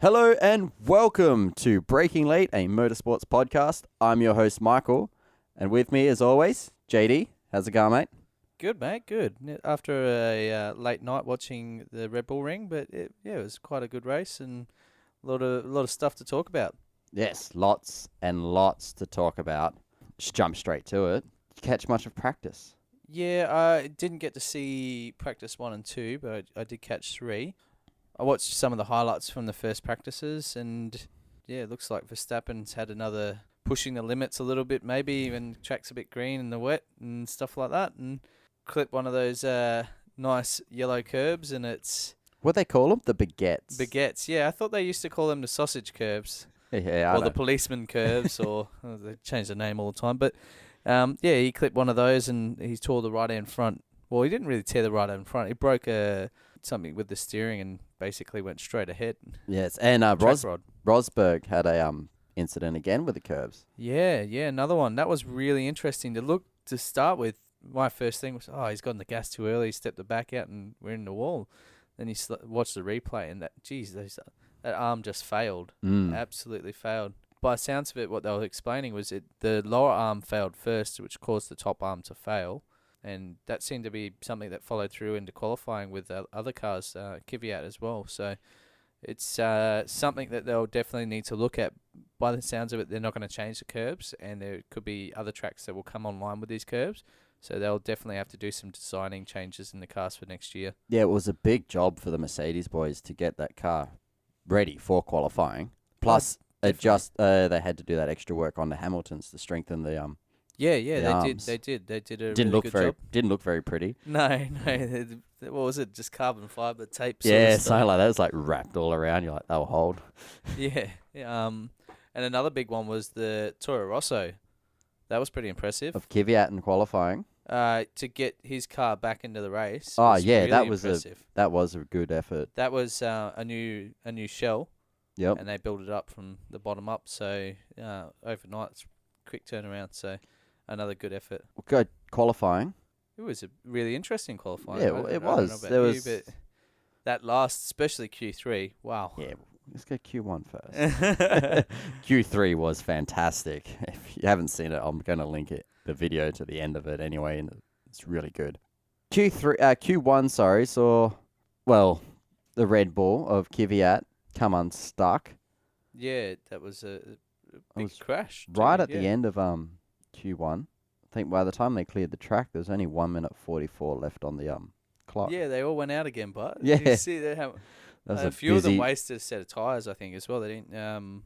Hello and welcome to Breaking Late, a motorsports podcast. I'm your host, Michael, and with me, as always, JD. How's it going, mate? Good, mate. Good. After a late night watching the Red Bull Ring, but it was quite a good race and a lot of stuff to talk about. Yes, lots and lots to talk about. Just jump straight to it. Did you catch much of practice? Yeah, I didn't get to see practice 1 and 2, but I did catch 3. I watched some of the highlights from the first practices, and yeah, it looks like Verstappen's had another pushing the limits a little bit, maybe when the track's a bit green in the wet and stuff like that, and clip one of those nice yellow curbs, and it's What they call them? The baguettes. baguettes. Yeah, I thought they used to call them the sausage curbs. Yeah, Or the policeman curves, or they change the name all the time. But yeah, he clipped one of those and he tore the right hand front. Well, he didn't really tear the right hand front. He broke something with the steering and basically went straight ahead. Yes, and Rosberg had a incident again with the curbs. Yeah, another one. That was really interesting to start with. My first thing was, he's gotten the gas too early. He stepped the back out and we're in the wall. Then he watched the replay and that arm just failed. Absolutely failed. By the sounds of it, what they were explaining was the lower arm failed first, which caused the top arm to fail. And that seemed to be something that followed through into qualifying with other cars, Kvyat as well. So it's something that they'll definitely need to look at. By the sounds of it, they're not going to change the curbs, and there could be other tracks that will come online with these curbs. So they'll definitely have to do some designing changes in the cars for next year. Yeah, it was a big job for the Mercedes boys to get that car ready for qualifying. Plus, they had to do that extra work on the Hamiltons to strengthen the arms. They did a really good job. Didn't look very pretty. No. What was it? Just carbon fiber tape. Yeah, something like that. It was like wrapped all around. You're like, they'll hold. Yeah. And another big one was the Toro Rosso. That was pretty impressive. Of Kvyat in qualifying. To get his car back into the race. Oh yeah, really that was impressive. that was a good effort. That was a new shell. Yep. And they built it up from the bottom up. So overnight, it's a quick turnaround. So another good effort. Good qualifying. It was a really interesting qualifying. Yeah, it was. There was but that last, especially Q3. Wow. Yeah, let's go Q1 first. Q3 was fantastic. If you haven't seen it, I'm going to link the video to the end of it anyway, and it's really good. Q1, saw the Red Bull of Kvyat come unstuck. Yeah, that was a big crash. Right at the end of Q1. I think by the time they cleared the track, there was only 1 minute 44 left on the clock. Yeah, they all went out again, but yeah, you see they have a few of them wasted a set of tires, I think, as well. They didn't.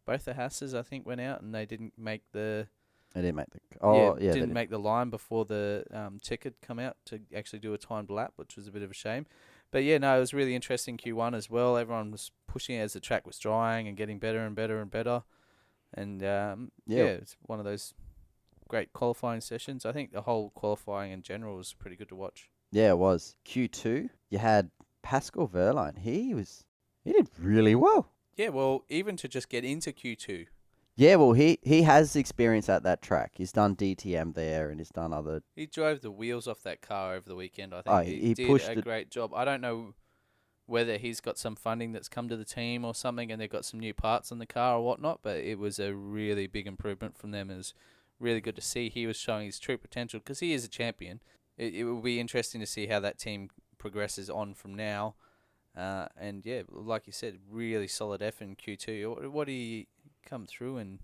Both the Hasses, I think, went out, and they didn't make the. They didn't make the. Didn't make the line before the tick had come out to actually do a timed lap, which was a bit of a shame. But yeah, no, it was really interesting Q1 as well. Everyone was pushing as the track was drying and getting better and better and better. And it's one of those great qualifying sessions. I think the whole qualifying in general was pretty good to watch. Yeah, it was. Q2, you had Pascal Wehrlein. He did really well. Yeah, well, even to just get into Q2. Yeah, well, he has experience at that track. He's done DTM there, and he's done other. He drove the wheels off that car over the weekend. I think he did pushed a great job. I don't know whether he's got some funding that's come to the team or something, and they've got some new parts on the car or whatnot. But it was a really big improvement from them. It was really good to see. He was showing his true potential because he is a champion. It will be interesting to see how that team progresses on from now. And yeah, like you said, really solid effort in Q2. What did he come through in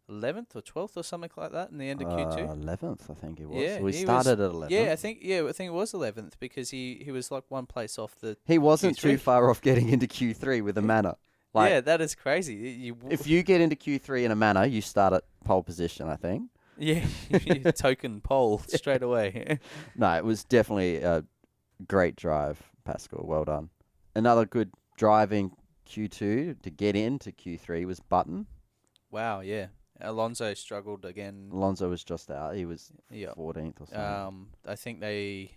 11th or 12th or something like that in the end of Q2? 11th, I think it was. Yeah, so we started at 11th. Yeah, I think it was 11th because he was like one place off the. He wasn't Q3. too far off getting into Q3 with a manner. Like, yeah, that is crazy. If you get into Q3 in a manner, you start at pole position, I think. Yeah, token pole straight away. No, it was definitely a great drive, Pascal. Well done. Another good driving Q2 to get into Q3 was Button. Wow, yeah. Alonso struggled again. Alonso was just out. He was 14th or something. I think there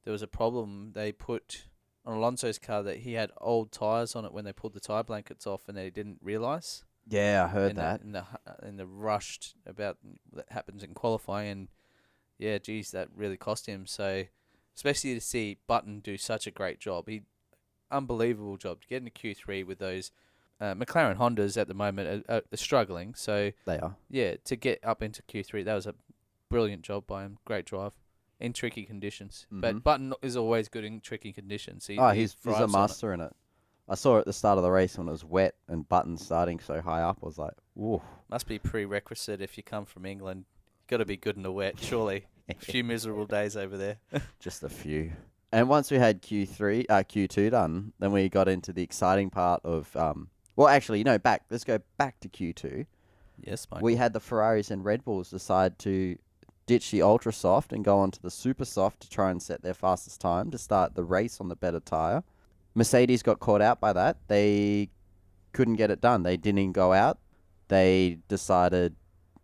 was a problem. They put on Alonso's car that he had old tyres on it when they pulled the tyre blankets off, and they didn't realise. Yeah, I heard that. In the rushed about that happens in qualifying, and yeah, geez, that really cost him. So, especially to see Button do such a great job. unbelievable job to get into Q3 with those. McLaren Hondas at the moment are struggling, so They are. yeah, to get up into Q3, that was a brilliant job by him. Great drive in tricky conditions. But Button is always good in tricky conditions. He's a master in it. I saw at the start of the race when it was wet and Button starting so high up. I was like, whoa. Must be prerequisite if you come from England. Got to be good in the wet, surely. A few miserable days over there. Just a few. And once we had Q2 done, then we got into the exciting part of let's go back to Q2. Yes, Michael. We had the Ferraris and Red Bulls decide to ditch the ultra soft and go onto the super soft to try and set their fastest time to start the race on the better tyre. Mercedes got caught out by that. They couldn't get it done. They didn't even go out. They decided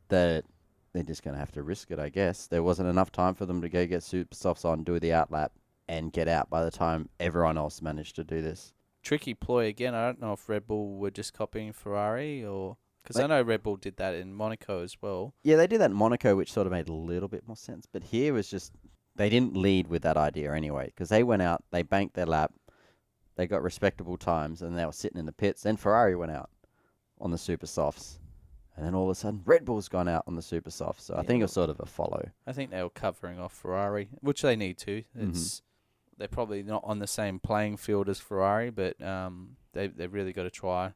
that they're just going to have to risk it, I guess. There wasn't enough time for them to go get super softs on, do the outlap, and get out by the time everyone else managed to do this. Tricky ploy again. I don't know if Red Bull were just copying Ferrari or... Because I know Red Bull did that in Monaco as well. Yeah, they did that in Monaco, which sort of made a little bit more sense. But here was just... They didn't lead with that idea anyway, because they went out, they banked their lap, they got respectable times, and they were sitting in the pits. Then Ferrari went out on the super softs. And then all of a sudden, Red Bull's gone out on the super softs. So I think it was sort of a follow. I think they were covering off Ferrari, which they need to. They're probably not on the same playing field as Ferrari, but they've really got to try.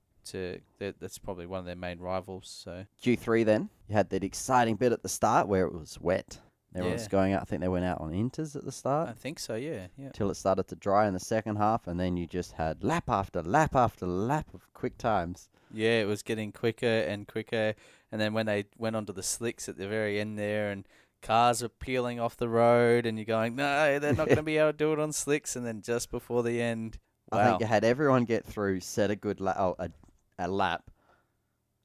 That's probably one of their main rivals. So Q3 then, you had that exciting bit at the start where it was wet. Everyone was going out. I think they went out on inters at the start. I think so, yeah. Till it started to dry in the second half, and then you just had lap after lap after lap of quick times. Yeah, it was getting quicker and quicker. And then when they went onto the slicks at the very end there, and cars were peeling off the road, and you're going, no, they're not going to be able to do it on slicks. And then just before the end, wow. I think you had everyone get through, set a good a lap,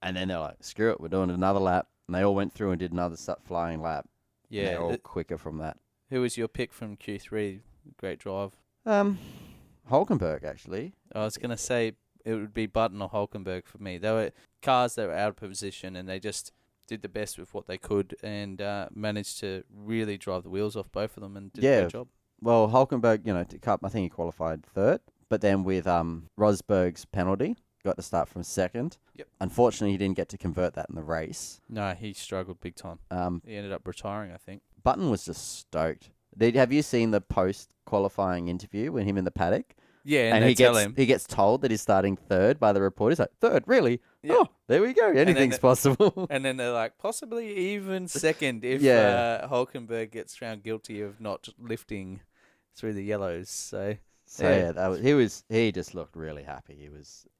and then they're like, screw it, we're doing another lap. And they all went through and did another flying lap. Yeah, they're all quicker from that. Who was your pick from Q3? Great drive. Hulkenberg, actually. I was going to say it would be Button or Hulkenberg for me. They were cars that were out of position, and they just did the best with what they could and managed to really drive the wheels off both of them and did a great job. Well, Hulkenberg, I think he qualified third, but then with Rosberg's penalty, got to start from second. Yep. Unfortunately, he didn't get to convert that in the race. No, he struggled big time. He ended up retiring, I think. Button was just stoked. Have you seen the post-qualifying interview with him in the paddock? Yeah, and they tell him. He gets told that he's starting third by the reporter. He's like, third, really? Yep. Oh, there we go. Anything's possible. And then they're like, possibly even second if Hulkenberg gets found guilty of not lifting through the yellows. So he just looked really happy.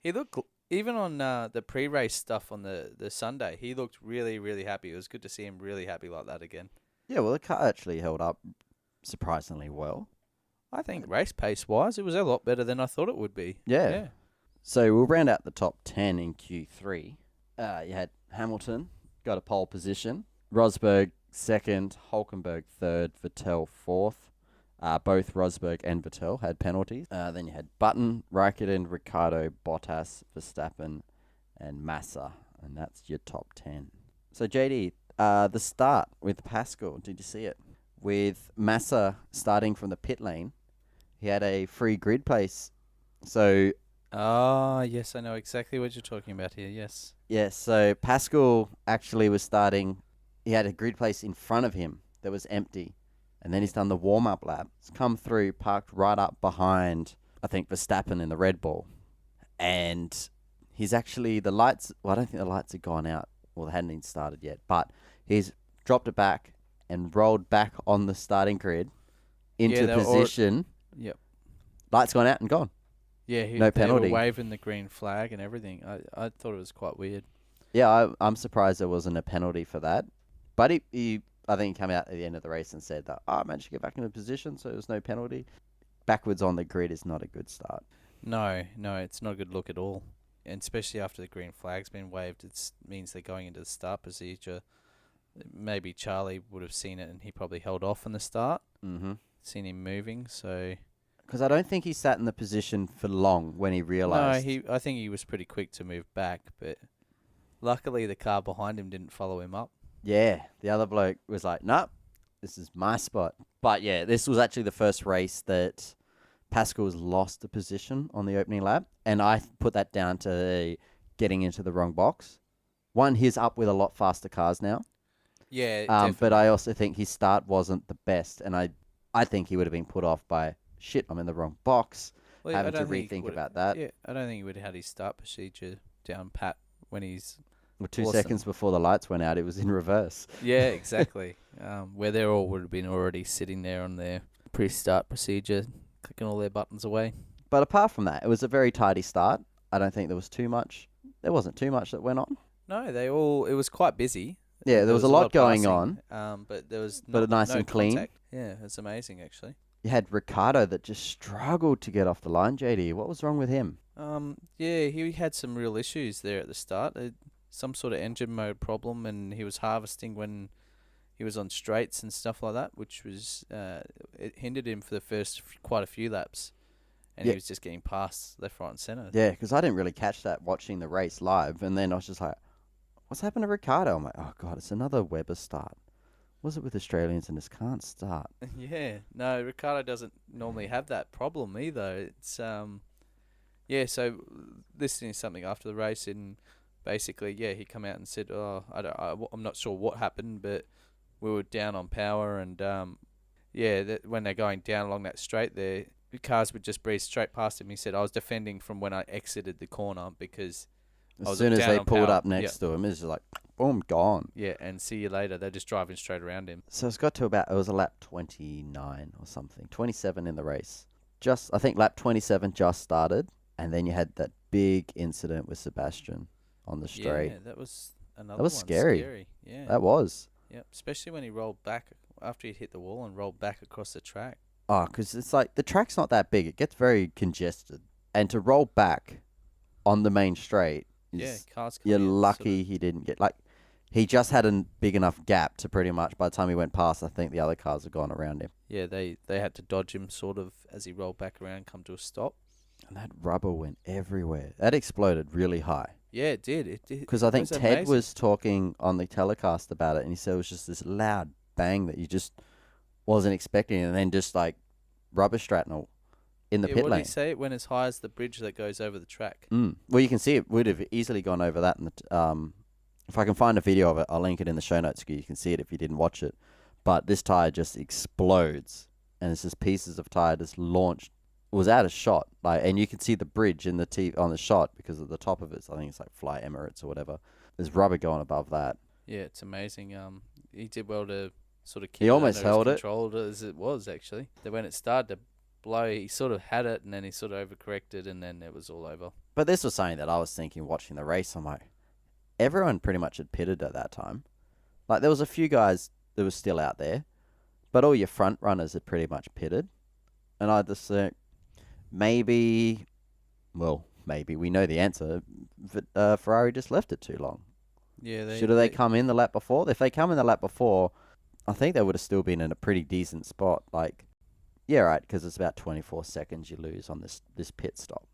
He looked, even on the pre-race stuff on the Sunday, he looked really, really happy. It was good to see him really happy like that again. Yeah, well, the car actually held up surprisingly well. I think race pace-wise, it was a lot better than I thought it would be. Yeah. So we'll round out the top 10 in Q3. You had Hamilton, got a pole position. Rosberg second, Hulkenberg third, Vettel fourth. Both Rosberg and Vettel had penalties. Then you had Button, Raikkonen, Ricciardo, Bottas, Verstappen, and Massa. And that's your top 10. So, JD, the start with Pascal, did you see it? With Massa starting from the pit lane, he had a free grid place. So... yes, I know exactly what you're talking about here, yes. Yes, so Pascal actually was starting... He had a grid place in front of him that was empty. And then he's done the warm-up lap. He's come through, parked right up behind, I think, Verstappen in the Red Bull. And he's actually... The lights... Well, I don't think the lights had gone out. Well, they hadn't even started yet. But he's dropped it back and rolled back on the starting grid into position. Yep. Lights gone out and gone. Yeah, no penalty. They were waving the green flag and everything. I thought it was quite weird. Yeah, I'm surprised there wasn't a penalty for that. But I think he came out at the end of the race and said that, I managed to get back into position, so there was no penalty. Backwards on the grid is not a good start. No, it's not a good look at all. And especially after the green flag's been waved, it means they're going into the start procedure. Maybe Charlie would have seen it and he probably held off in the start. Mm-hmm. Seen him moving, so... Because I don't think he sat in the position for long when he realised. No, I think he was pretty quick to move back, but luckily the car behind him didn't follow him up. Yeah, the other bloke was like, nope, this is my spot. But yeah, this was actually the first race that Pascal's lost the position on the opening lap, and I put that down to getting into the wrong box. One, he's up with a lot faster cars now. Yeah, But definitely. I also think his start wasn't the best, and I think he would have been put off by shit. I'm in the wrong box, Well, I having to don't think he rethink would. about that. Yeah, I don't think he would have had his start procedure down pat when he's Well, 2 awesome. seconds before the lights went out, it was in reverse. Yeah, exactly. Where they all would have been already sitting there on their pre-start procedure, clicking all their buttons away. But apart from that, it was a very tidy start. I don't think there was too much. There wasn't too much that went on. No, it was quite busy. Yeah, there was a lot of going passing, on. but there was But nice no and clean. contact. Yeah, it's amazing actually. You had Ricardo that just struggled to get off the line, JD. What was wrong with him? Yeah, he had some real issues there at the start. Some sort of engine mode problem, and he was harvesting when he was on straights and stuff like that, which was it hindered him for the first quite a few laps, and Yeah. he was just getting past left, right, and centre. Yeah, because I didn't really catch that watching the race live, and then I was just like, what's happened to Ricardo? I'm like, oh, God, it's another Webber start. Was it with Australians and just can't start? Yeah, no, Ricardo doesn't normally have that problem either. It's yeah. So listening to something after the race, and basically, yeah, he come out and said, "Oh, I'm not sure what happened, but we were down on power, and yeah, when they're going down along that straight, the cars would just breeze straight past him." He said, "I was defending from when I exited the corner because I As was soon as down they on pulled power." up next to him, it's just like, boom, gone. Yeah, and see you later. They're just driving straight around him. So it's got to about, it was a lap 29 or something, 27 in the race. I think lap 27 just started, and then you had that big incident with Sebastian on the straight. Yeah, that was another That was one. scary. Yeah. That was. Yeah, especially when he rolled back after he'd hit the wall and rolled back across the track. Oh, because it's like the track's not that big. It gets very congested. And to roll back on the main straight, Yeah, cars. you're coming in lucky he didn't get, like, he just had a big enough gap to pretty much, by the time he went past, I think the other cars had gone around him. Yeah, they had to dodge him sort of as he rolled back around, come to a stop. And that rubber went everywhere. That exploded really high. Yeah, it did. It did. Because I think It was Ted amazing. was talking on the telecast about it, and he said it was just this loud bang that you just wasn't expecting, and then just like rubber shrapnel in the Yeah, pit what did lane. he say? It went as high as the bridge that goes over the track. Well, you can see it would have easily gone over that. If I can find a video of it, I'll link it in the show notes so you can see it if you didn't watch it. But this tire just explodes, and it's just pieces of tire just launched. It was out of shot, and you can see the bridge in the on the shot because of the top of it. So I think it's like Fly Emirates or whatever. There's rubber going above that. Yeah, it's amazing. He did well to sort of keep He almost under held as it. controlled as it was actually. Then when it started to blow, he sort of had it, and then he sort of overcorrected, and then it was all over. But this was something that I was thinking watching the race. I'm like, everyone pretty much had pitted at that time. Like, there was a few guys that were still out there, but all your front runners had pretty much pitted. And I just think, maybe we know the answer, but Ferrari just left it too long. Yeah, Should have they come in the lap before? If they come in the lap before, I think they would have still been in a pretty decent spot. Like, yeah, right, because it's about 24 seconds you lose on this pit stop.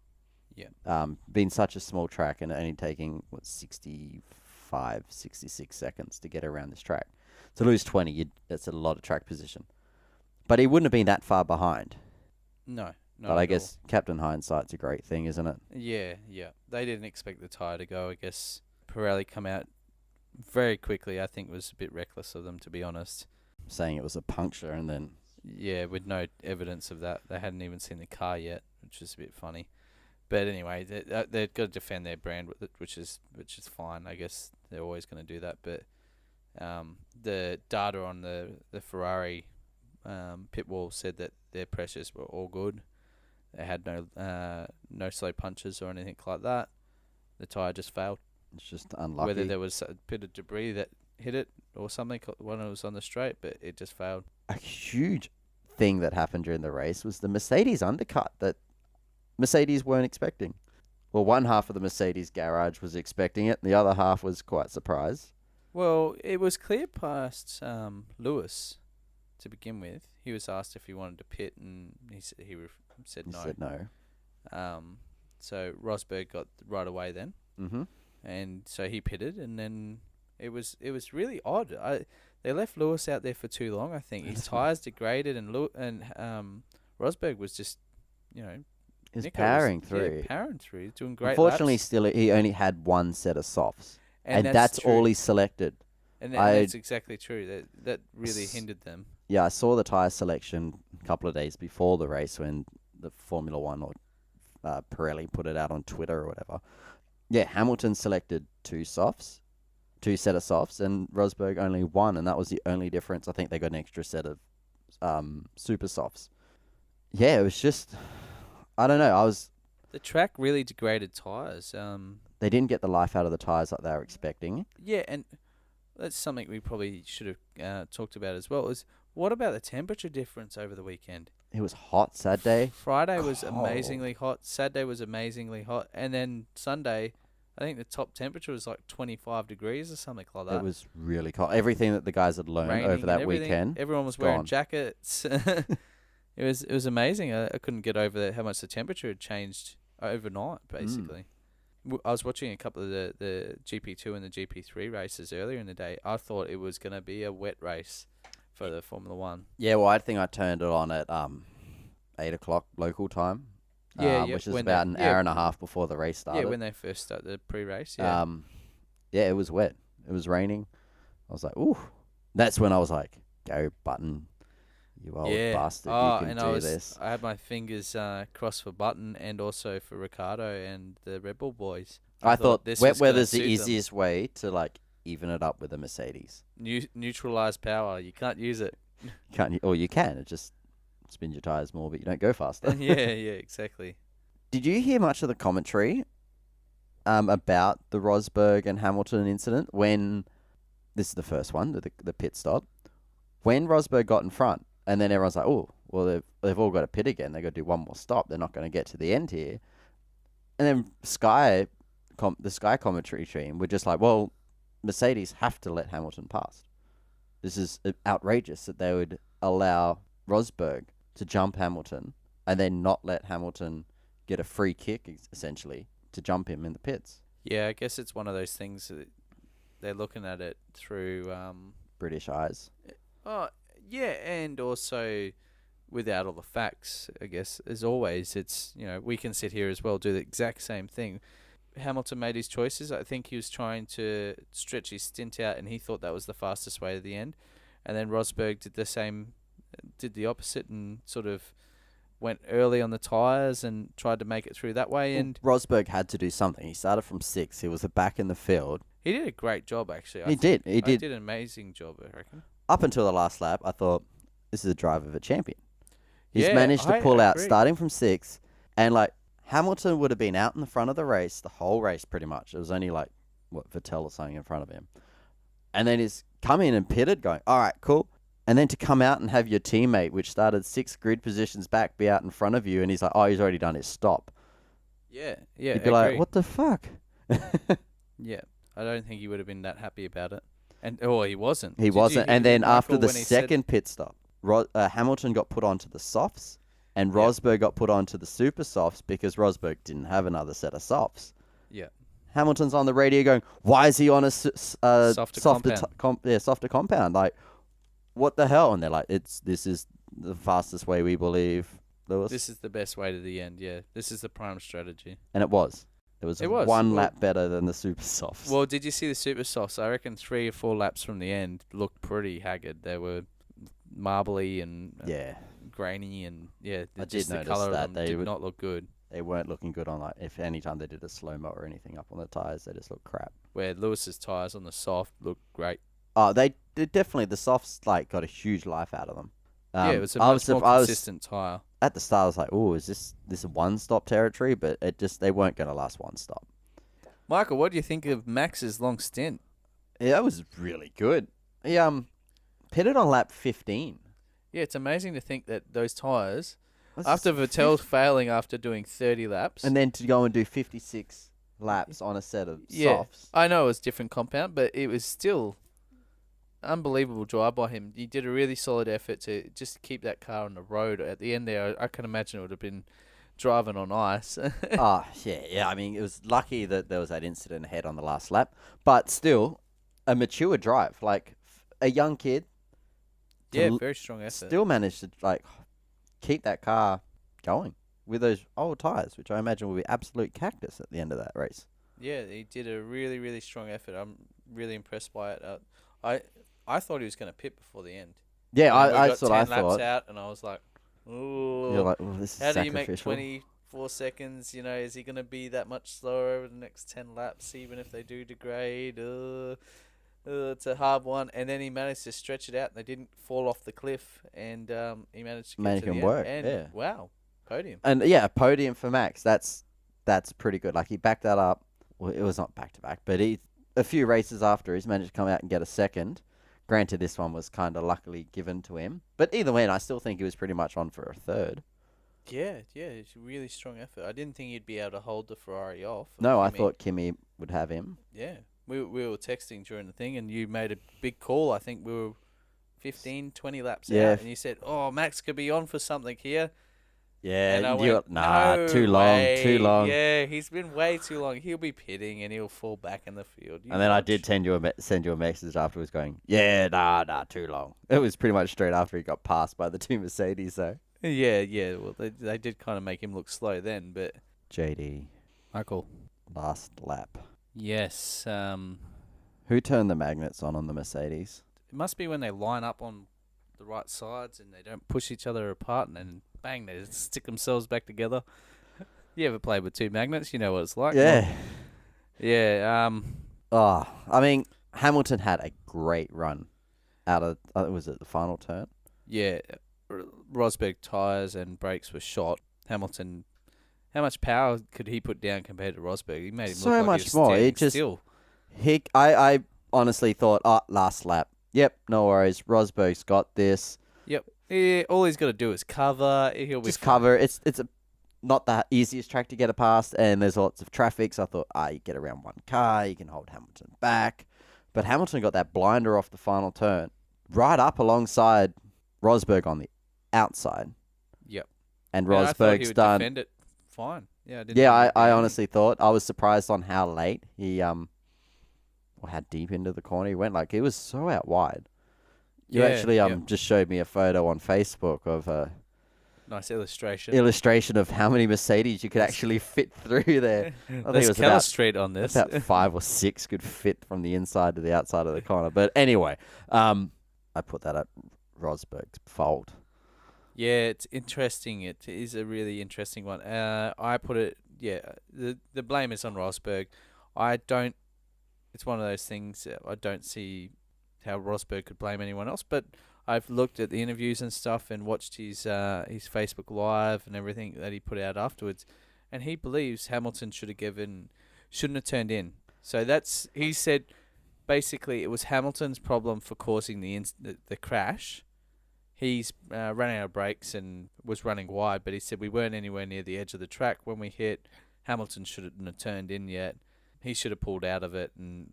Yeah. Being such a small track and only taking, 65, 66 seconds to get around this track. To lose 20, that's a lot of track position. But he wouldn't have been that far behind. No. But I guess Captain Hindsight's a great thing, isn't it? Yeah. They didn't expect the tyre to go. I guess Pirelli come out very quickly. I think was a bit reckless of them, to be honest. Saying it was a puncture and then... Yeah, with no evidence of that. They hadn't even seen the car yet, which is a bit funny. But anyway, they've got to defend their brand, with it, which is fine. I guess they're always going to do that. But the data on the Ferrari pit wall said that their pressures were all good. They had no slow punches or anything like that. The tyre just failed. It's just unlucky. Whether there was a bit of debris that hit it or something when it was on the straight, but it just failed. A huge thing that happened during the race was the Mercedes undercut that Mercedes weren't expecting. Well, one half of the Mercedes garage was expecting it, and the other half was quite surprised. Well, it was clear past Lewis to begin with. He was asked if he wanted to pit, and he said He no. said no. So Rosberg got right away then, Mm-hmm. and so he pitted, and then it was really odd. They left Lewis out there for too long. I think his tyres degraded, and Rosberg was just He was Nico powering through. Yeah, powering through. He's doing great Unfortunately, laps. still he only had one set of softs, and And that's true. all he selected. And I- that's exactly true. That really hindered them. Yeah, I saw the tyre selection a couple of days before the race when the Formula One or Pirelli put it out on Twitter or whatever. Yeah, Hamilton selected two set of softs, and Rosberg only one, and that was the only difference. I think they got an extra set of super softs. Yeah, it was just, I don't know. The track really degraded tyres. They didn't get the life out of the tyres like they were expecting. Yeah, and that's something we probably should have talked about as well. Is what about the temperature difference over the weekend? It was hot Saturday. Friday was Cold. amazingly hot. Saturday was amazingly hot, and then Sunday, I think the top temperature was like 25 degrees or something like that. It was really cold. Everything that the guys had learned Raining over and that everything. weekend. Everyone was wearing gone. jackets. It was amazing. I couldn't get over how much the temperature had changed overnight, basically. I was watching a couple of the GP2 and the GP3 races earlier in the day. I thought it was going to be a wet race for the Formula One. Yeah, well, I think I turned it on at 8 o'clock local time. Which is about an hour and a half before the race started. Yeah, when they first started the pre-race. Yeah. Yeah, it was wet. It was raining. I was like, ooh. That's when I was like, go Button, you old bastard, you can do this. I had my fingers crossed for Button and also for Ricardo and the Red Bull boys. I thought this wet was gonna weather's the suit them. easiest way to like even it up with a Mercedes. Neutralize power. You can't use it. You can. It just spins your tires more, but you don't go faster. yeah, exactly. Did you hear much of the commentary about the Rosberg and Hamilton incident when this is the first one, the pit stop, when Rosberg got in front, and then everyone's like, oh, well, they've all got to pit again. They've got to do one more stop. They're not going to get to the end here. And then the Sky commentary team were just like, well, Mercedes have to let Hamilton pass. This is outrageous that they would allow Rosberg to jump Hamilton and then not let Hamilton get a free kick, essentially, to jump him in the pits. Yeah, I guess it's one of those things that they're looking at it through British eyes. Oh, yeah, and also without all the facts, I guess, as always, it's, we can sit here as well, do the exact same thing. Hamilton made his choices. I think he was trying to stretch his stint out, and he thought that was the fastest way to the end. And then Rosberg did the opposite, and sort of went early on the tyres and tried to make it through that way. And Rosberg had to do something. He started from 6. He was back in the field. he did a great job, actually. He did. He did an amazing job, I reckon. Up until the last lap, I thought, this is a drive of a champion. He's managed to pull out starting from 6, and Hamilton would have been out in the front of the race, the whole race pretty much. It was only Vettel or something in front of him. And then he's come in and pitted going, all right, cool. And then to come out and have your teammate, which started 6 grid positions back, be out in front of you, and he's like, oh, he's already done his stop. Yeah. You'd be like, what the fuck? Yeah, I don't think he would have been that happy about it. And he wasn't. He wasn't. And then after the second pit stop, Hamilton got put onto the softs, and Rosberg got put onto the super softs because Rosberg didn't have another set of softs. Yeah. Hamilton's on the radio going, why is he on a softer compound? Like, what the hell? And they're like, this is the fastest way we believe, Lewis. This is the best way to the end, yeah. This is the prime strategy. And it was. It was one lap better than the super softs. Well, did you see the super softs? I reckon 3 or 4 laps from the end looked pretty haggard. They were marbly and grainy, and just the colour of them did not look good. They weren't looking good on, if any time they did a slow-mo or anything up on the tyres, they just looked crap. Where Lewis's tyres on the soft looked great. Oh, they did definitely. The softs got a huge life out of them. It was a much more consistent tyre. At the start, I was like, "Oh, is this one-stop territory?" But they weren't going to last one stop. Michael, what do you think of Max's long stint? Yeah, that was really good. He pitted on lap 15. Yeah, it's amazing to think that those tyres, after Vettel failing after doing 30 laps, and then to go and do 56 laps on a set of softs. I know it was different compound, but it was still unbelievable drive by him. He did a really solid effort to just keep that car on the road. At the end there, I can imagine it would have been driving on ice. Yeah. I mean, it was lucky that there was that incident ahead on the last lap, but still, a mature drive, like a young kid. Yeah, very strong effort. Still managed to keep that car going. with those old tyres, which I imagine will be absolute cactus at the end of that race. Yeah, he did a really, really strong effort. I'm really impressed by it. I I thought he was going to pit before the end. Yeah, We I got that's what 10 I laps thought. out, and I was like, You're ooh, like, oh, this is how do you make sacrificial. 24 seconds? Is he going to be that much slower over the next 10 laps, even if they do degrade? It's a hard one. And then he managed to stretch it out, and they didn't fall off the cliff, and he managed to get Make to the him end. work, And yeah. wow, podium. And yeah, podium for Max. That's pretty good. Like he backed that up. Well, it was not back to back, but a few races after he's managed to come out and get a second. Granted, this one was kind of luckily given to him, but either way, I still think he was pretty much on for a third. Yeah, it's a really strong effort. I didn't think he'd be able to hold the Ferrari off. No, I Kimi. thought Kimi would have him. Yeah, we were texting during the thing, and you made a big call. I think we were 15, 20 laps Yeah. out, and you said, "Oh, Max could be on for something here." Yeah, And I you went, nah, "No too long, way." too long. Yeah, he's been way too long. He'll be pitting, and he'll fall back in the field. And then I did send you a message afterwards going, yeah, nah, too long. It was pretty much straight after he got passed by the two Mercedes, though. Yeah. Well, they did kind of make him look slow then, but JD, Michael. last lap. Yes. Who turned the magnets on the Mercedes? It must be when they line up on the right sides and they don't push each other apart, and then bang, they just stick themselves back together. You ever played with two magnets? You know what it's like. Yeah. Yeah. Oh, I mean, Hamilton had a great run out of, was it the final turn? Yeah. Rosberg tyres and brakes were shot. Hamilton, how much power could he put down compared to Rosberg? He made him So look like much he was more. standing It just- still. I honestly thought, last lap. Yep, no worries. Rosberg's got this. Yep. Yeah, all he's got to do is cover. He'll be Just fine. cover. It's not the easiest track to get it past, and there's lots of traffic. So I thought, you get around one car, you can hold Hamilton back. But Hamilton got that blinder off the final turn, right up alongside Rosberg on the outside. Yep. And And I thought he Rosberg's would done. defend it fine. Yeah, I didn't. Yeah, think he'd I do honestly thought, I was surprised on how late he or how deep into the corner he went. Like, he was so out wide. You Yeah, actually yep. just showed me a photo on Facebook of a Nice illustration. illustration of how many Mercedes you could actually fit through there. I think Let's it was about straight on this. about 5 or 6 could fit from the inside to the outside of the corner. But anyway, I put that at Rosberg's fault. Yeah, it's interesting. It is a really interesting one. I put it. Yeah, the blame is on Rosberg. I don't. It's one of those things. I don't see how Rosberg could blame anyone else. But I've looked at the interviews and stuff and watched his Facebook Live and everything that he put out afterwards, and he believes Hamilton shouldn't have turned in. So he said basically it was Hamilton's problem for causing the crash. He's ran out of brakes and was running wide, but he said we weren't anywhere near the edge of the track when we hit. Hamilton shouldn't have turned in yet. He should have pulled out of it, and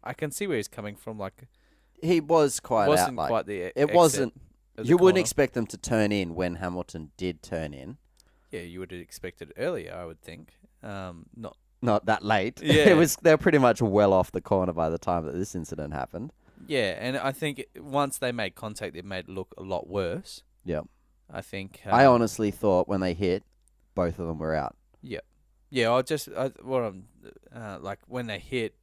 I can see where he's coming from. Like, He was quite wasn't out. Like, quite the it exit wasn't. of the You wouldn't corner. expect them to turn in when Hamilton did turn in. Yeah, you would have expected earlier, I would think. Not that late. Yeah. They were pretty much well off the corner by the time that this incident happened. Yeah, and I think once they made contact, it made it look a lot worse. Yeah. I think. I honestly thought when they hit, both of them were out. Yeah, like when they hit,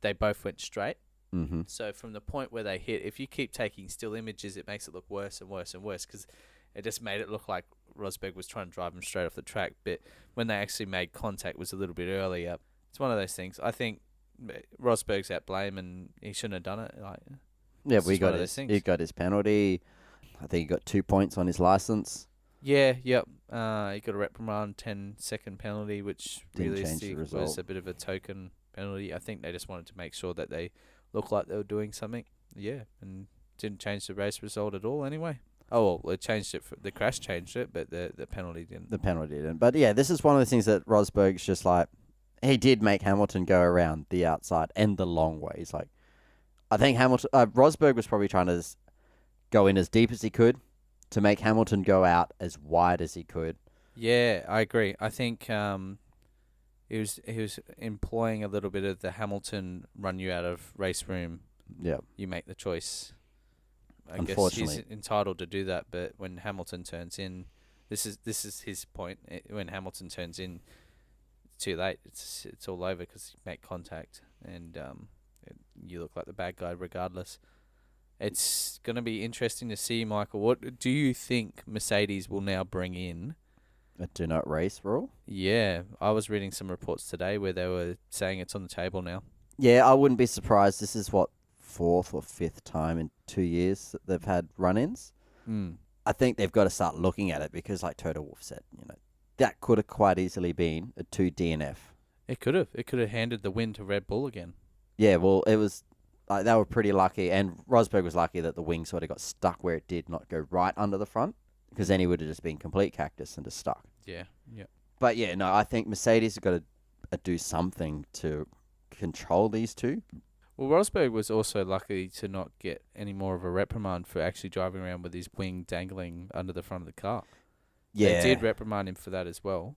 they both went straight. Mm-hmm. So from the point where they hit, if you keep taking still images, it makes it look worse and worse and worse because it just made it look like Rosberg was trying to drive him straight off the track. But when they actually made contact was a little bit earlier. It's one of those things. I think Rosberg's at blame and he shouldn't have done it. Yeah, It's he just one got of those things. he got his penalty. I think he got 2 points on his license. Yeah, yep. He got a reprimand, 10-second penalty, which Didn't change realistically the was result. a bit of a token penalty. I think they just wanted to make sure that they looked like they were doing something. Yeah, and didn't change the race result at all anyway. Oh, well, it changed it. The crash changed it, but the penalty didn't. The penalty didn't. But yeah, this is one of the things that Rosberg's just like, he did make Hamilton go around the outside and the long way. He's like, I think Rosberg was probably trying to go in as deep as he could to make Hamilton go out as wide as he could. Yeah, I agree. I think he was employing a little bit of the Hamilton run you out of race room. Yeah. You make the choice. I guess Unfortunately. he's entitled to do that, but when Hamilton turns in, This is his point. When Hamilton turns in, it's too late. It's all over because you make contact and you look like the bad guy regardless. It's going to be interesting to see, Michael. What do you think Mercedes will now bring in? A do not race rule? Yeah, I was reading some reports today where they were saying it's on the table now. Yeah, I wouldn't be surprised. This is what, 4th or 5th time in 2 years that they've had run-ins. I think they've got to start looking at it because, like Toto Wolff said, that could have quite easily been a 2 DNF. It could have. It could have handed the win to Red Bull again. Yeah, well, it was like they were pretty lucky, and Rosberg was lucky that the wing sort of got stuck where it did, not go right under the front, because then he would have just been complete cactus and just stuck. Yeah. But yeah, no, I think Mercedes have got to do something to control these two. Well, Rosberg was also lucky to not get any more of a reprimand for actually driving around with his wing dangling under the front of the car. Yeah, They did reprimand him for that as well.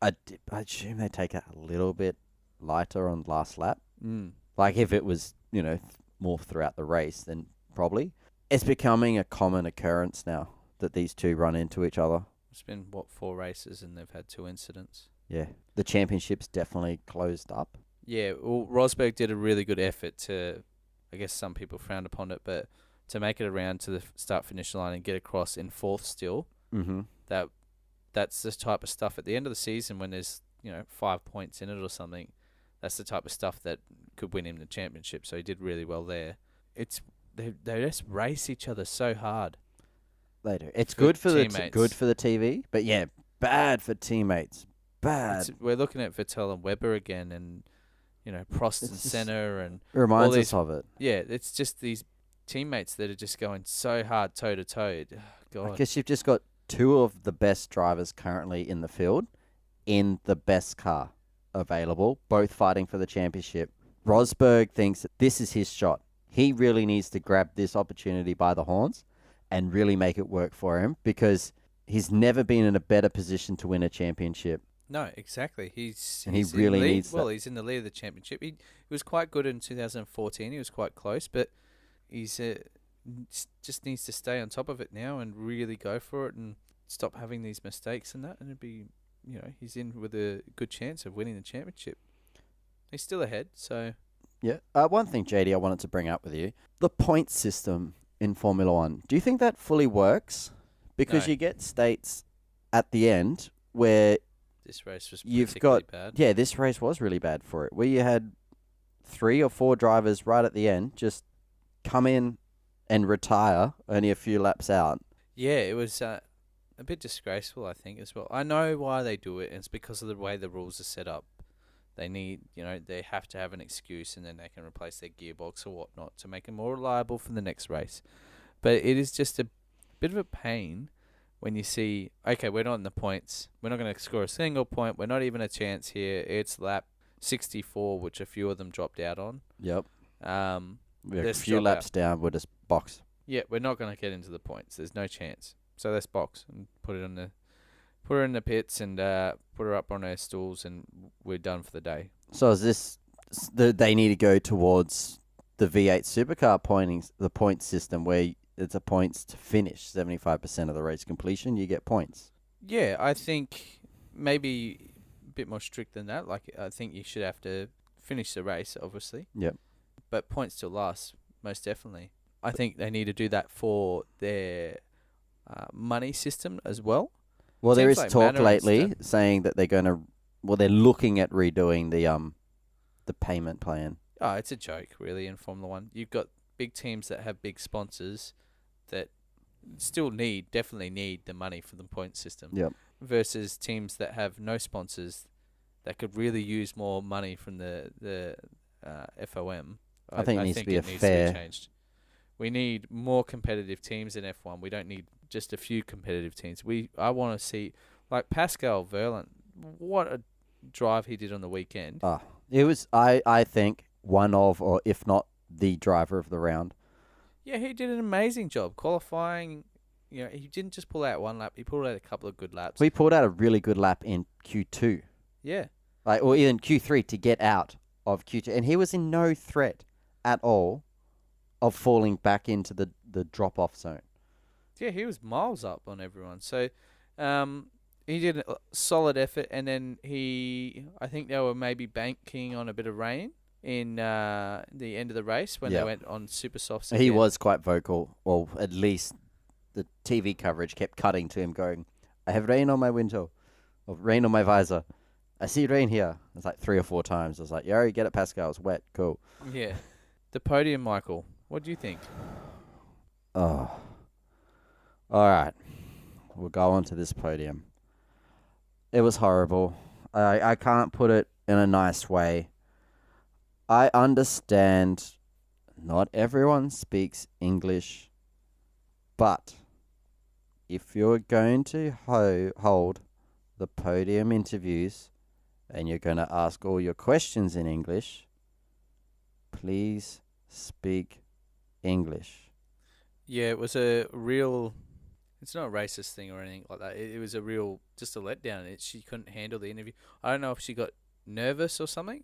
I assume they take it a little bit lighter on last lap. Mm. Like if it was, more throughout the race, then probably. It's becoming a common occurrence now that these two run into each other. It's been, 4 races and they've had 2 incidents. Yeah, the championship's definitely closed up. Yeah, well, Rosberg did a really good effort to, I guess some people frowned upon it, but to make it around to the start-finish line and get across in 4th still, that's the type of stuff at the end of the season when there's, 5 points in it or something, that's the type of stuff that could win him the championship, so he did really well there. They just race each other so hard. They do. It's good for the teammates. good for the TV, but yeah, bad for teammates. Bad. We're looking at Vettel and Webber again, and Prost and Senna, and It reminds all us of it. Yeah, it's just these teammates that are just going so hard toe to toe. God, I guess you've just got 2 of the best drivers currently in the field, in the best car available, both fighting for the championship. Rosberg thinks that this is his shot. He really needs to grab this opportunity by the horns and really make it work for him because he's never been in a better position to win a championship. No, exactly. He's really in lead. needs Well, that. he's in the lead of the championship. He was quite good in 2014. He was quite close, but he's just needs to stay on top of it now and really go for it and stop having these mistakes and that. And it'd be, he's in with a good chance of winning the championship. He's still ahead, so. Yeah. One thing, JD, I wanted to bring up with you. The point system in Formula One. Do you think that fully works? Because No. you get states at the end where This race was you've particularly got... bad. Yeah, this race was really bad for it. Where you had 3 or 4 drivers right at the end just come in and retire only a few laps out. Yeah, it was a bit disgraceful, I think, as well. I know why they do it, and it's because of the way the rules are set up. They need, they have to have an excuse, and then they can replace their gearbox or whatnot to make it more reliable for the next race. But it is just a bit of a pain when you see, okay, we're not in the points. We're not going to score a single point. We're not even a chance here. It's lap 64, which a few of them dropped out on. Yep. We're a Let's few drop laps out. down. We'll just box. Yeah, we're not going to get into the points. There's no chance. So let's box and put her in the pits and put her up on her stools, and we're done for the day. So is this... They need to go towards the V8 supercar the point system where it's a points to finish. 75% of the race completion, you get points. Yeah, I think maybe a bit more strict than that. Like, I think you should have to finish the race, obviously. Yep. But points still last, most definitely. I think they need to do that for their money system as well. Well, there Seems is like talk Manor and lately stuff. saying that they're going to... Well, they're looking at redoing the payment plan. Oh, it's a joke, really, in Formula One. You've got big teams that have big sponsors that definitely need the money for the point system. Yep. Versus teams that have no sponsors that could really use more money from the FOM. I think it needs to be it a needs fair... to be changed. We need more competitive teams in F1. We don't need just a few competitive teams. I want to see, like Pascal Verlaine, what a drive he did on the weekend. It was, I think, one of, or if not the driver of the round. Yeah, he did an amazing job qualifying. He didn't just pull out one lap. He pulled out a couple of good laps. We pulled out a really good lap in Q2. Yeah. Or even Q3 to get out of Q2. And he was in no threat at all of falling back into the drop-off zone. Yeah, he was miles up on everyone. So He did a solid effort, and then I think they were maybe banking on a bit of rain in the end of the race when they Yeah. went on super softs He again. was quite vocal, or at least the TV coverage kept cutting to him going, I have rain on my window, or rain on my visor. I see rain here. It's like 3 or 4 times. I was like, yo, get it, Pascal. It's wet. Cool. Yeah. The podium, Michael. What do you think? Oh. All right. We'll go on to this podium. It was horrible. I can't put it in a nice way. I understand not everyone speaks English, but if you're going to hold the podium interviews and you're going to ask all your questions in English, please speak English. Yeah, it was a real. It's not a racist thing or anything like that. It was a real, just a letdown. She couldn't handle the interview. I don't know if she got nervous or something.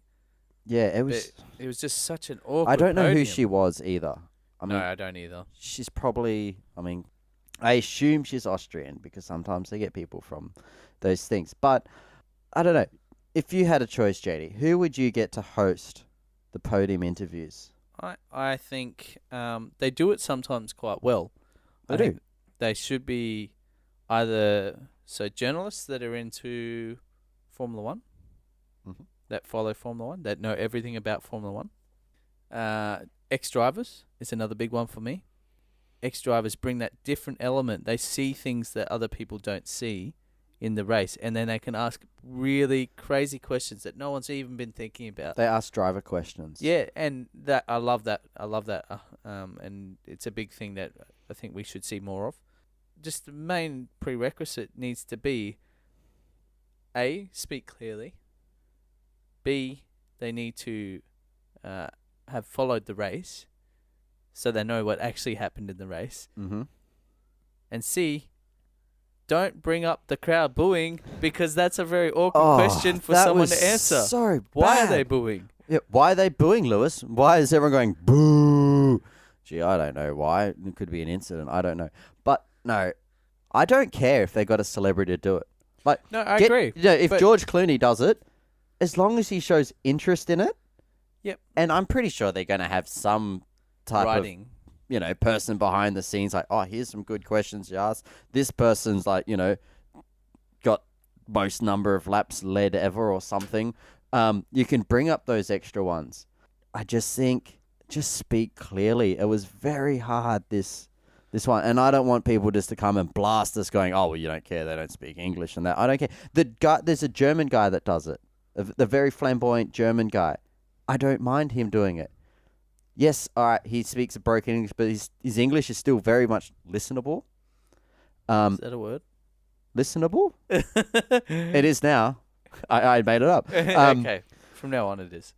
Yeah, it was. It was just such an awkward. I don't know who podium. she was either. I mean, No, I don't either. she's probably. I assume she's Austrian because sometimes they get people from those things. But I don't know. If you had a choice, JD, who would you get to host the podium interviews? I think they do it sometimes quite well. They I do. think they should be either journalists that are into Formula One, Mhm. that follow Formula One, that know everything about Formula One. Ex-drivers is another big one for me. Ex-drivers bring that different element. They see things that other people don't see in the race, and then they can ask really crazy questions that no one's even been thinking about. They ask driver questions. Yeah, and that I love that. And it's a big thing that I think we should see more of. Just the main prerequisite needs to be A, speak clearly. B, they need to have followed the race, so they know what actually happened in the race. Mm-hmm. And C, don't bring up the crowd booing, because that's a very awkward question for someone to answer. So Why are bad. they booing? Yeah, why are they booing, Lewis? Why is everyone going boo? Gee, I don't know why. It could be an incident. I don't know. But no, I don't care if they got a celebrity to do it. Like, No, I agree. You know, if but- George Clooney does it, as long as he shows interest in it. Yep. And I'm pretty sure they're going to have some type Writing. of, person behind the scenes. Like, oh, here's some good questions you asked. This person's like, got most number of laps led ever or something. You can bring up those extra ones. I just think, just speak clearly. It was very hard, this one. And I don't want people just to come and blast us going, oh, well, you don't care. They don't speak English and that. I don't care. There's a German guy that does it. The very flamboyant German guy. I don't mind him doing it. Yes, all right, he speaks a broken English, but his English is still very much listenable. Is that a word? Listenable? It is now. I made it up. Okay. From now on, it is.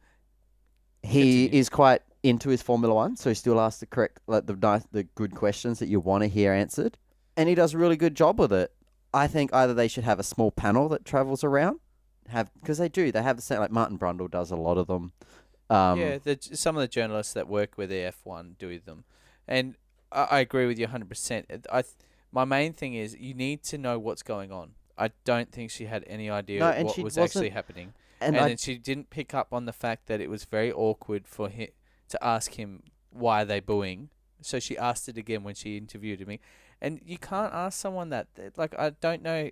He Continue. is quite into his Formula One, so he still asks the good questions that you want to hear answered, and he does a really good job with it. I think either they should have a small panel that travels around, because they have the same, like Martin Brundle does a lot of them. Yeah, some of the journalists that work with the F1 do them, and I agree with you 100%. My main thing is you need to know what's going on. I don't think she had any idea No, and what she was wasn't- actually happening, and then she didn't pick up on the fact that it was very awkward for him to ask him why are they booing. So she asked it again when she interviewed me, and you can't ask someone that. Like, I don't know.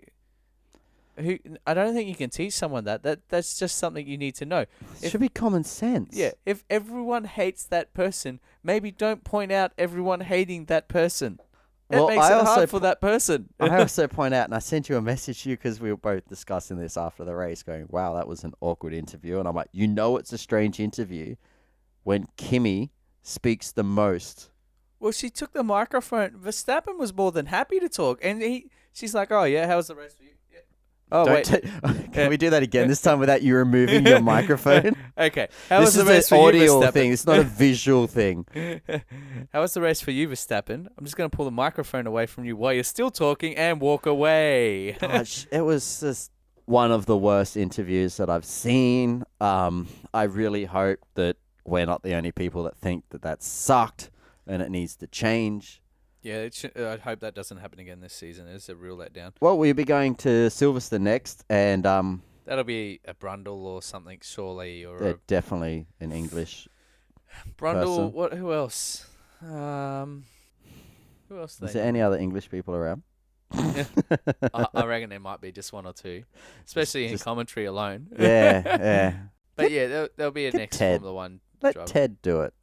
I don't think you can teach someone that's just something you need to know. it should be common sense. Yeah, if everyone hates that person, maybe don't point out everyone hating that person. It Well, makes I it also hard for that person. I also point out, and I sent you a message to you because we were both discussing this after the race, going, wow, that was an awkward interview. And I'm like, it's a strange interview when Kimmy speaks the most. Well, she took the microphone. Verstappen was more than happy to talk, and she's like, "Oh yeah, how was the race for you?" Yeah. Oh Don't wait, can we do that again this time without you removing your microphone? okay. How was This the is race an for you, audio Verstappen? thing. It's not a visual thing. How was the race for you, Verstappen? I'm just going to pull the microphone away from you while you're still talking and walk away. Gosh, it was just one of the worst interviews that I've seen. I really hope that we're not the only people that think that sucked and it needs to change. Yeah, I hope that doesn't happen again this season. It's a real letdown. Well, we'll be going to Silverstone next, and That'll be a Brundle or something, surely, or they're definitely an English Brundle. person. Who else? Who else? Is there any other English people around? I reckon there might be just one or two, especially in Just- commentary alone. Yeah. But yeah, there'll be a Get next Ted. Formula One Let driver. Ted do it.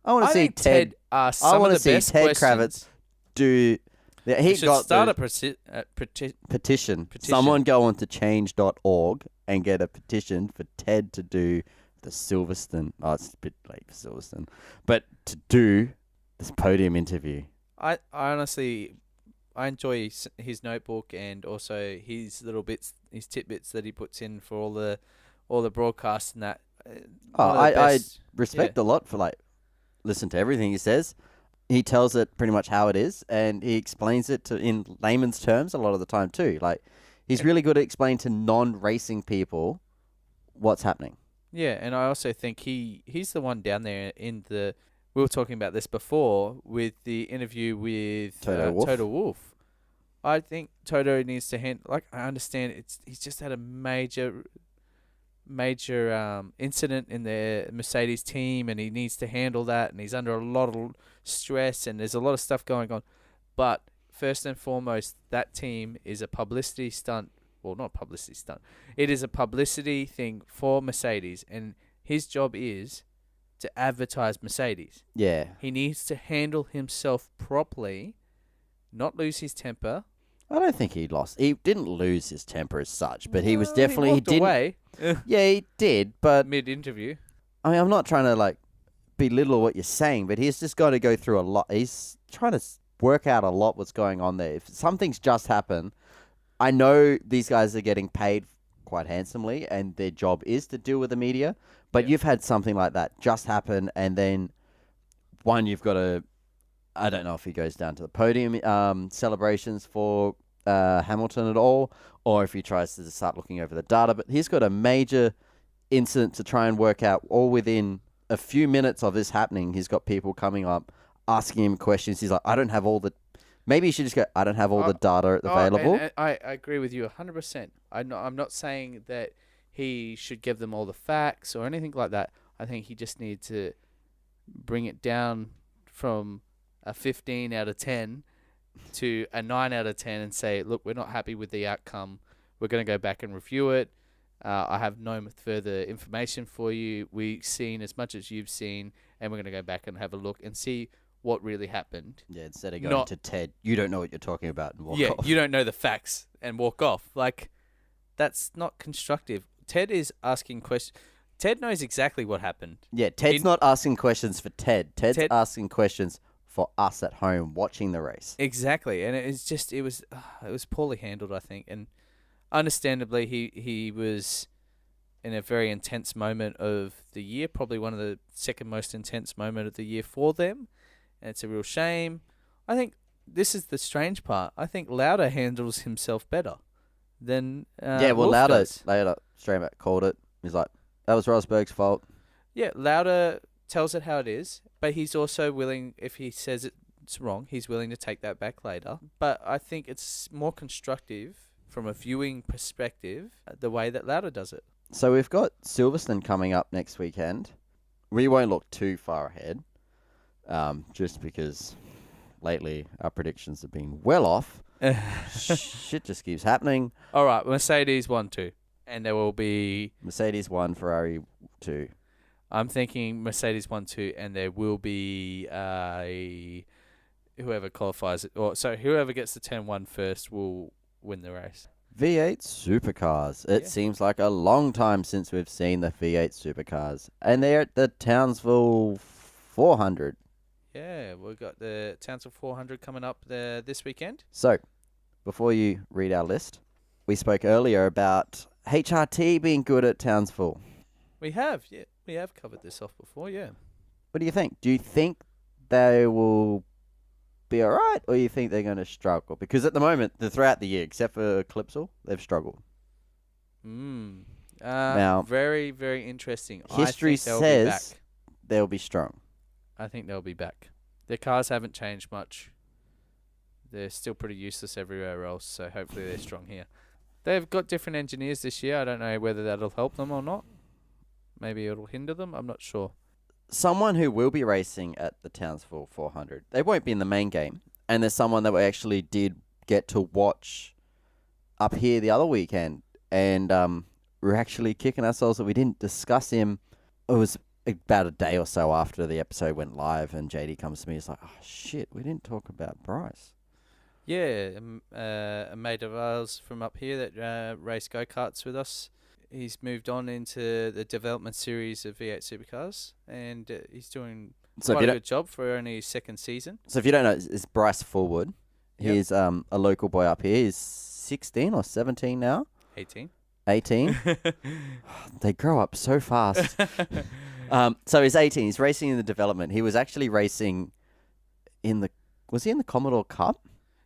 I want I to see think Ted asks some wanna of the see best Ted questions. Kravitz do. Yeah, We he should got start the a petition. petition. Someone go on to change.org and get a petition for Ted to do the Silverstone. Oh, it's a bit late for Silverstone, but to do this podium interview. I honestly, I enjoy his notebook and also his little bits, his tidbits that he puts in for all the broadcasts and that. Oh, One of the I best- respect a lot for listen to everything he says. He tells it pretty much how it is, and he explains it in layman's terms a lot of the time too. Like, he's really good at explaining to non-racing people what's happening. Yeah, and I also think he's the one down there in the. We were talking about this before with the interview with Toto Wolff. Toto Wolff. I think Toto needs to handle. Like, I understand he's just had a major incident in the Mercedes team, and he needs to handle that, and he's under a lot of stress, and there's a lot of stuff going on. But first and foremost, that team is a publicity stunt. Well, not publicity stunt. It is a publicity thing for Mercedes, and his job is to advertise Mercedes. Yeah. He needs to handle himself properly, not lose his temper. I don't think he lost. He didn't lose his temper as such, but he was Well, definitely he walked didn't. away Yeah, he did, but mid-interview. I mean, I'm not trying to belittle what you're saying, but he's just got to go through a lot. He's trying to work out a lot what's going on there. If something's just happened, I know these guys are getting paid quite handsomely, and their job is to deal with the media. But Yeah. you've had something like that just happen, and then you've got to. I don't know if he goes down to the podium celebrations for Hamilton at all, or if he tries to start looking over the data. But he's got a major incident to try and work out all within a few minutes of this happening. He's got people coming up, asking him questions. He's like, I don't have all the... Maybe you should just go, I don't have all the data available. And I agree with you 100%. I'm not saying that he should give them all the facts or anything like that. I think he just needs to bring it down from a 15 out of 10 to a 9 out of 10 and say, look, we're not happy with the outcome. We're going to go back and review it. I have no further information for you. We've seen as much as you've seen, and we're going to go back and have a look and see what really happened. Yeah, instead of going to Ted, you don't know what you're talking about, and walk off. You don't know the facts and walk off. Like, that's not constructive. Ted is asking questions. Ted knows exactly what happened. Yeah, Ted's not asking questions for Ted. Ted's asking questions for us at home watching the race. Exactly, and it was poorly handled, I think, and understandably he was in a very intense moment of the year, probably one of the second most intense moment of the year for them, and it's a real shame. I think this is the strange part. I think Lauda handles himself better than Wolff Lauda does. straight back called it. He's like, that was Rosberg's fault. Yeah, Lauda tells it how it is, but he's also willing, if he says it's wrong, he's willing to take that back later. But I think it's more constructive from a viewing perspective, the way that Lauda does it. So we've got Silverstone coming up next weekend. We won't look too far ahead, just because lately our predictions have been well off. Shit just keeps happening. All right, Mercedes 1-2, and there will be Mercedes 1, Ferrari 2. I'm thinking Mercedes 1-2, and there will be whoever qualifies it, whoever gets the turn 1 first will win the race. V8 supercars. It seems like a long time since we've seen the V8 supercars. And they're at the Townsville 400. Yeah, we've got the Townsville 400 coming up this weekend. So, before you read our list, we spoke earlier about HRT being good at Townsville. We have covered this off before, yeah. What do you think? Do you think they will be all right, or you think they're going to struggle? Because at the moment, throughout the year, except for Clipsal, they've struggled. Now, very, very interesting. History says they'll be strong. I think they'll be back. Their cars haven't changed much. they're still pretty useless everywhere else. So hopefully they're strong here. They've got different engineers this year. I don't know whether that'll help them or not. Maybe it'll hinder them. I'm not sure. Someone who will be racing at the Townsville 400. They won't be in the main game. And there's someone that we actually did get to watch up here the other weekend. And we're actually kicking ourselves that we didn't discuss him. It was about a day or so after the episode went live, and JD comes to me. He's like, "Oh shit, we didn't talk about Bryce." Yeah, a mate of ours from up here that raced go-karts with us. He's moved on into the development series of V8 Supercars, and he's doing quite a good job for only his second season. So if you don't know, it's Bryce Forward. Yep. He's a local boy up here. He's 16 or 17 now. 18. 18. They grow up so fast. So he's 18. He's racing in the development. He was actually racing was he in the Commodore Cup?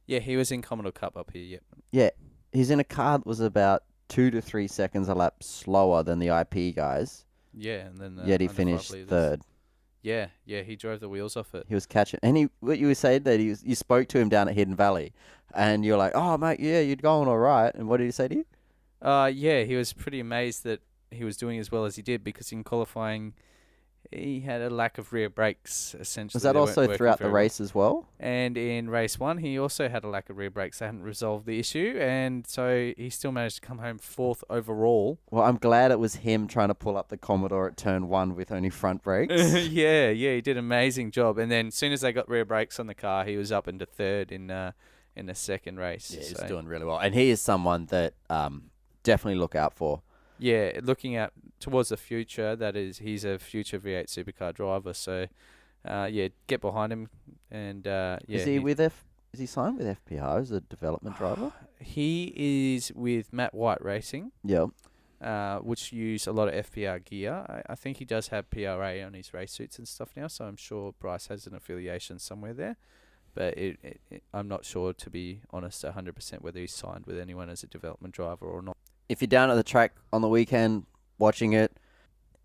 Yeah, he was in Commodore Cup up here, yep. Yeah. He's in a car that was about 2 to 3 seconds a lap slower than the IP guys. Yeah, and then Yet he finished third. Yeah, he drove the wheels off it. He was catching. And what you were saying that you spoke to him down at Hidden Valley, and you're like, "Oh mate, yeah, you're going all right." And what did he say to you? Yeah, he was pretty amazed that he was doing as well as he did, because in qualifying, he had a lack of rear brakes, essentially. Was that also throughout the race as well? And in race 1, he also had a lack of rear brakes. They hadn't resolved the issue, and so he still managed to come home 4th overall. Well, I'm glad it was him trying to pull up the Commodore at turn 1 with only front brakes. yeah, he did an amazing job. And then as soon as they got rear brakes on the car, he was up into 3rd in the second race. Yeah, he's doing really well. And he is someone that definitely look out for. Yeah, looking out towards the future, he's a future V8 supercar driver. So, get behind him. And Is he signed with FPR as a development driver? He is with Matt White Racing. Yeah. Which use a lot of FPR gear. I think he does have PRA on his race suits and stuff now, so I'm sure Bryce has an affiliation somewhere there. But I'm not sure, to be honest, 100% whether he's signed with anyone as a development driver or not. If you're down at the track on the weekend watching it,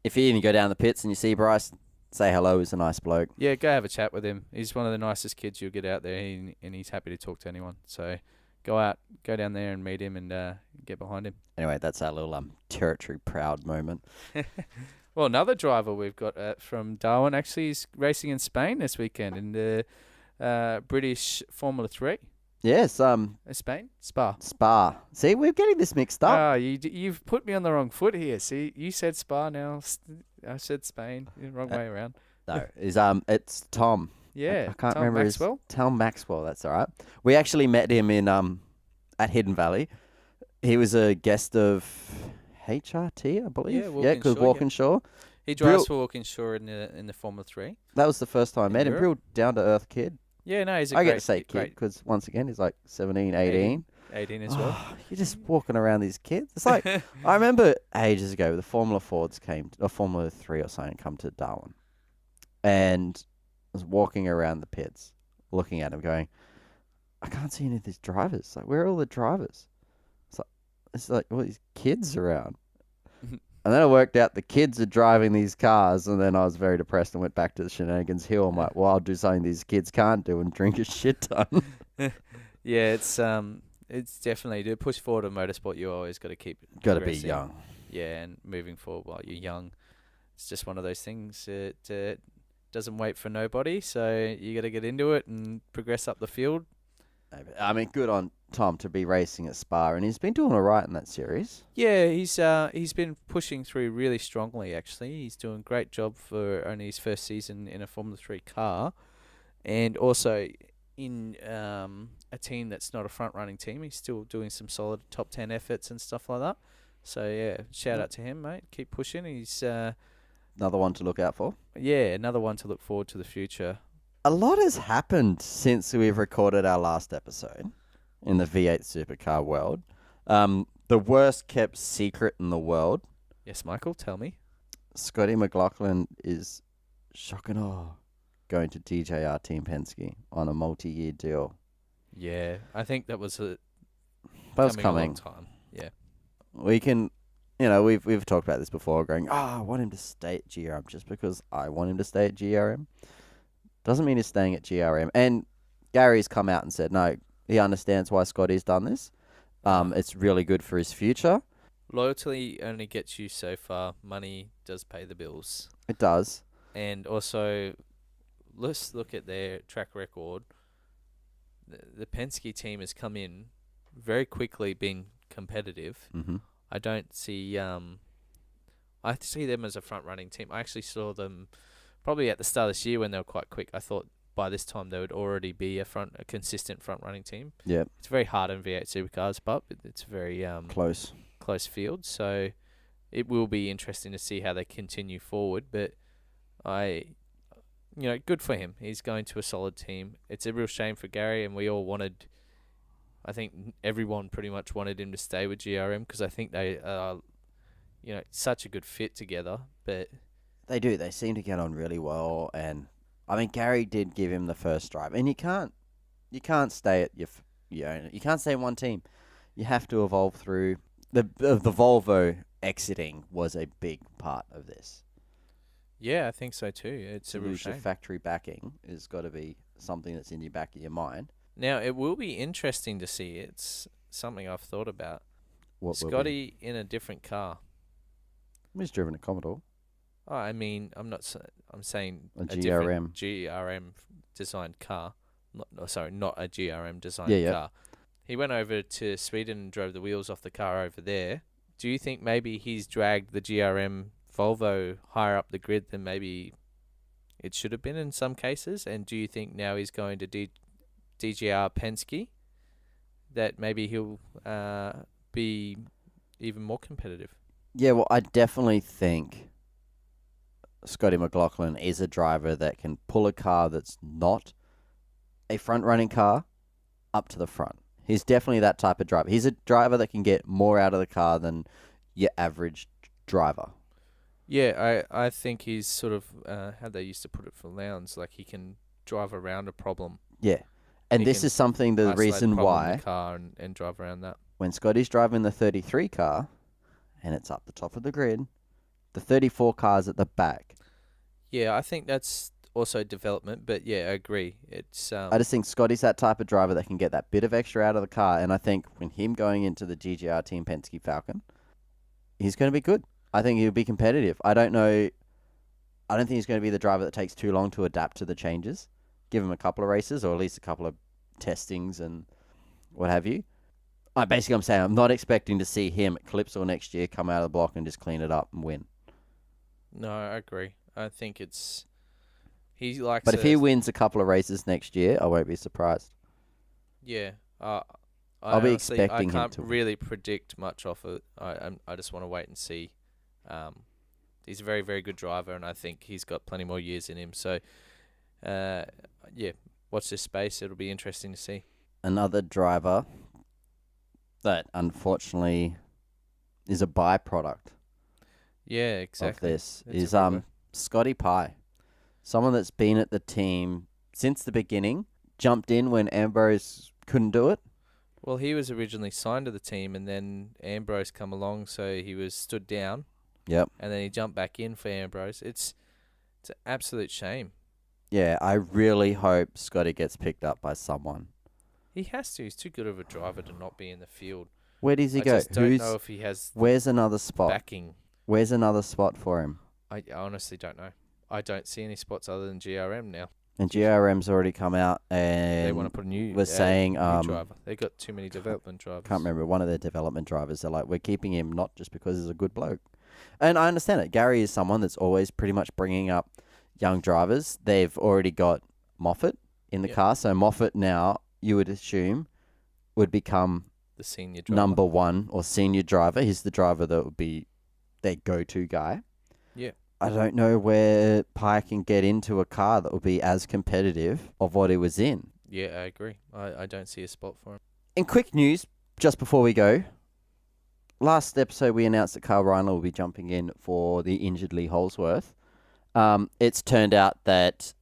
if you even go down the pits and you see Bryce, say hello. He's a nice bloke. Yeah, go have a chat with him. He's one of the nicest kids you'll get out there, and he's happy to talk to anyone. So go down there and meet him and get behind him. Anyway, that's our little territory proud moment. Well, another driver we've got from Darwin actually is racing in Spain this weekend in the British Formula 3. Yes, Spain? Spa. Spa. See, we're getting this mixed up. Oh, you've put me on the wrong foot here. See, you said Spa now. I said Spain. Wrong way around. No, it's Tom. Yeah, I can't Tom remember Maxwell. Tom Maxwell. That's all right. We actually met him in at Hidden Valley. He was a guest of HRT, I believe. Yeah, because Walkinshaw. He drives for Walkinshaw in the Formula 3. That was the first time I met him. Real down to earth kid. Yeah, no, he's a I great get to say kid because once again he's like 17, 18. 18 as well. You're just walking around these kids. It's like I remember ages ago the Formula Fords or Formula 3 or something come to Darwin, and I was walking around the pits, looking at them, going, I can't see any of these drivers. Like, where are all the drivers? It's like all these kids around. And then I worked out the kids are driving these cars, and then I was very depressed and went back to the Shenanigans Hill. I'm like, well, I'll do something these kids can't do and drink a shit ton. Yeah, it's definitely to push forward in motorsport. You always got to keep be young. Yeah, and moving forward while you're young, it's just one of those things. It doesn't wait for nobody, so you got to get into it and progress up the field. I mean, good on Tom to be racing at Spa, and he's been doing all right in that series. Yeah, he's been pushing through really strongly, actually. He's doing a great job for only his first season in a Formula 3 car, and also in a team that's not a front-running team. He's still doing some solid top 10 efforts and stuff like that. So, yeah, shout out to him, mate. Keep pushing. He's another one to look out for. Yeah, another one to look forward to the future. A lot has happened since we've recorded our last episode in the V8 supercar world. The worst kept secret in the world. Yes, Michael, tell me. Scotty McLaughlin is going to DJR Team Penske on a multi-year deal. Yeah, I think that was coming a long time. Yeah. We can, we've talked about this before, going, I want him to stay at GRM just because I want him to stay at GRM. Doesn't mean he's staying at GRM. And Gary's come out and said, no, He understands why Scotty's done this. It's really good for his future. Loyalty only gets you so far. Money does pay the bills. It does. And also, let's look at their track record. The Penske team has come in very quickly, been competitive. Mm-hmm. I don't see. I see them as a front running team. I actually saw them probably at the start of this year when they were quite quick. I thought by this time they would already be a consistent front running team. Yeah. It's very hard in V8 supercars, but it's very close field. So it will be interesting to see how they continue forward. But good for him. He's going to a solid team. It's a real shame for Gary, and we all wanted. I think everyone pretty much wanted him to stay with GRM because I think they are, such a good fit together. But they do. They seem to get on really well, and I mean Gary did give him the first drive, and you can't stay at you can't stay in one team. You have to evolve through. The Volvo exiting was a big part of this. Yeah, I think so too. It's a real shame. Your factory backing has got to be something that's in your back of your mind. Now, it will be interesting to see. It's something I've thought about. Scotty in a different car. He's driven a Commodore. Oh, I mean, I'm saying a different GRM designed car. Not a GRM designed car. He went over to Sweden and drove the wheels off the car over there. Do you think maybe he's dragged the GRM Volvo higher up the grid than maybe it should have been in some cases? And do you think now he's going to DGR Penske that maybe he'll be even more competitive? Yeah, well, I definitely think Scotty McLaughlin is a driver that can pull a car that's not a front-running car up to the front. He's definitely that type of driver. He's a driver that can get more out of the car than your average driver. Yeah, I think he's sort of how they used to put it for Lowndes, like he can drive around a problem. Yeah, and this is something the reason why the car and drive around that. When Scotty's driving the 33 car, and it's up the top of the grid, the 34 car's at the back. Yeah, I think that's also development, but yeah, I agree. It's I just think Scotty's that type of driver that can get that bit of extra out of the car, and I think when him going into the GGR Team Penske Falcon, he's going to be good. I think he'll be competitive. I don't think he's going to be the driver that takes too long to adapt to the changes. Give him a couple of races, or at least a couple of testings and what have you. I'm saying I'm not expecting to see him at Calypso next year come out of the block and just clean it up and win. No, I agree. I think he likes. But if he wins a couple of races next year, I won't be surprised. Yeah, I'll be expecting him to. I can't really predict much off it. I just want to wait and see. He's a very, very good driver, and I think he's got plenty more years in him. So, watch this space. It'll be interesting to see. Another driver that unfortunately is a byproduct. Yeah, exactly. Of this is Scotty Pye, someone that's been at the team since the beginning, jumped in when Ambrose couldn't do it. Well, he was originally signed to the team, and then Ambrose come along, so he was stood down. Yep. And then he jumped back in for Ambrose. It's an absolute shame. Yeah, I really hope Scotty gets picked up by someone. He has to. He's too good of a driver to not be in the field. Where does he go? I just don't know if he has. Where's another spot? Backing. Where's another spot for him? I honestly don't know. I don't see any spots other than GRM now. And GRM's already come out and they want to put a new. Was saying new driver. They got too many development drivers. Can't remember one of their development drivers. They're like, we're keeping him not just because he's a good bloke. And I understand it. Gary is someone that's always pretty much bringing up young drivers. They've already got Moffat in the car, so Moffat now you would assume would become the senior driver. Number one or senior driver. He's the driver that would be their go-to guy. Yeah. I don't know where Pye can get into a car that will be as competitive of what he was in. Yeah, I agree. I don't see a spot for him. In quick news, just before we go, last episode we announced that Carl Reiner will be jumping in for the injured Lee Holsworth. It's turned out that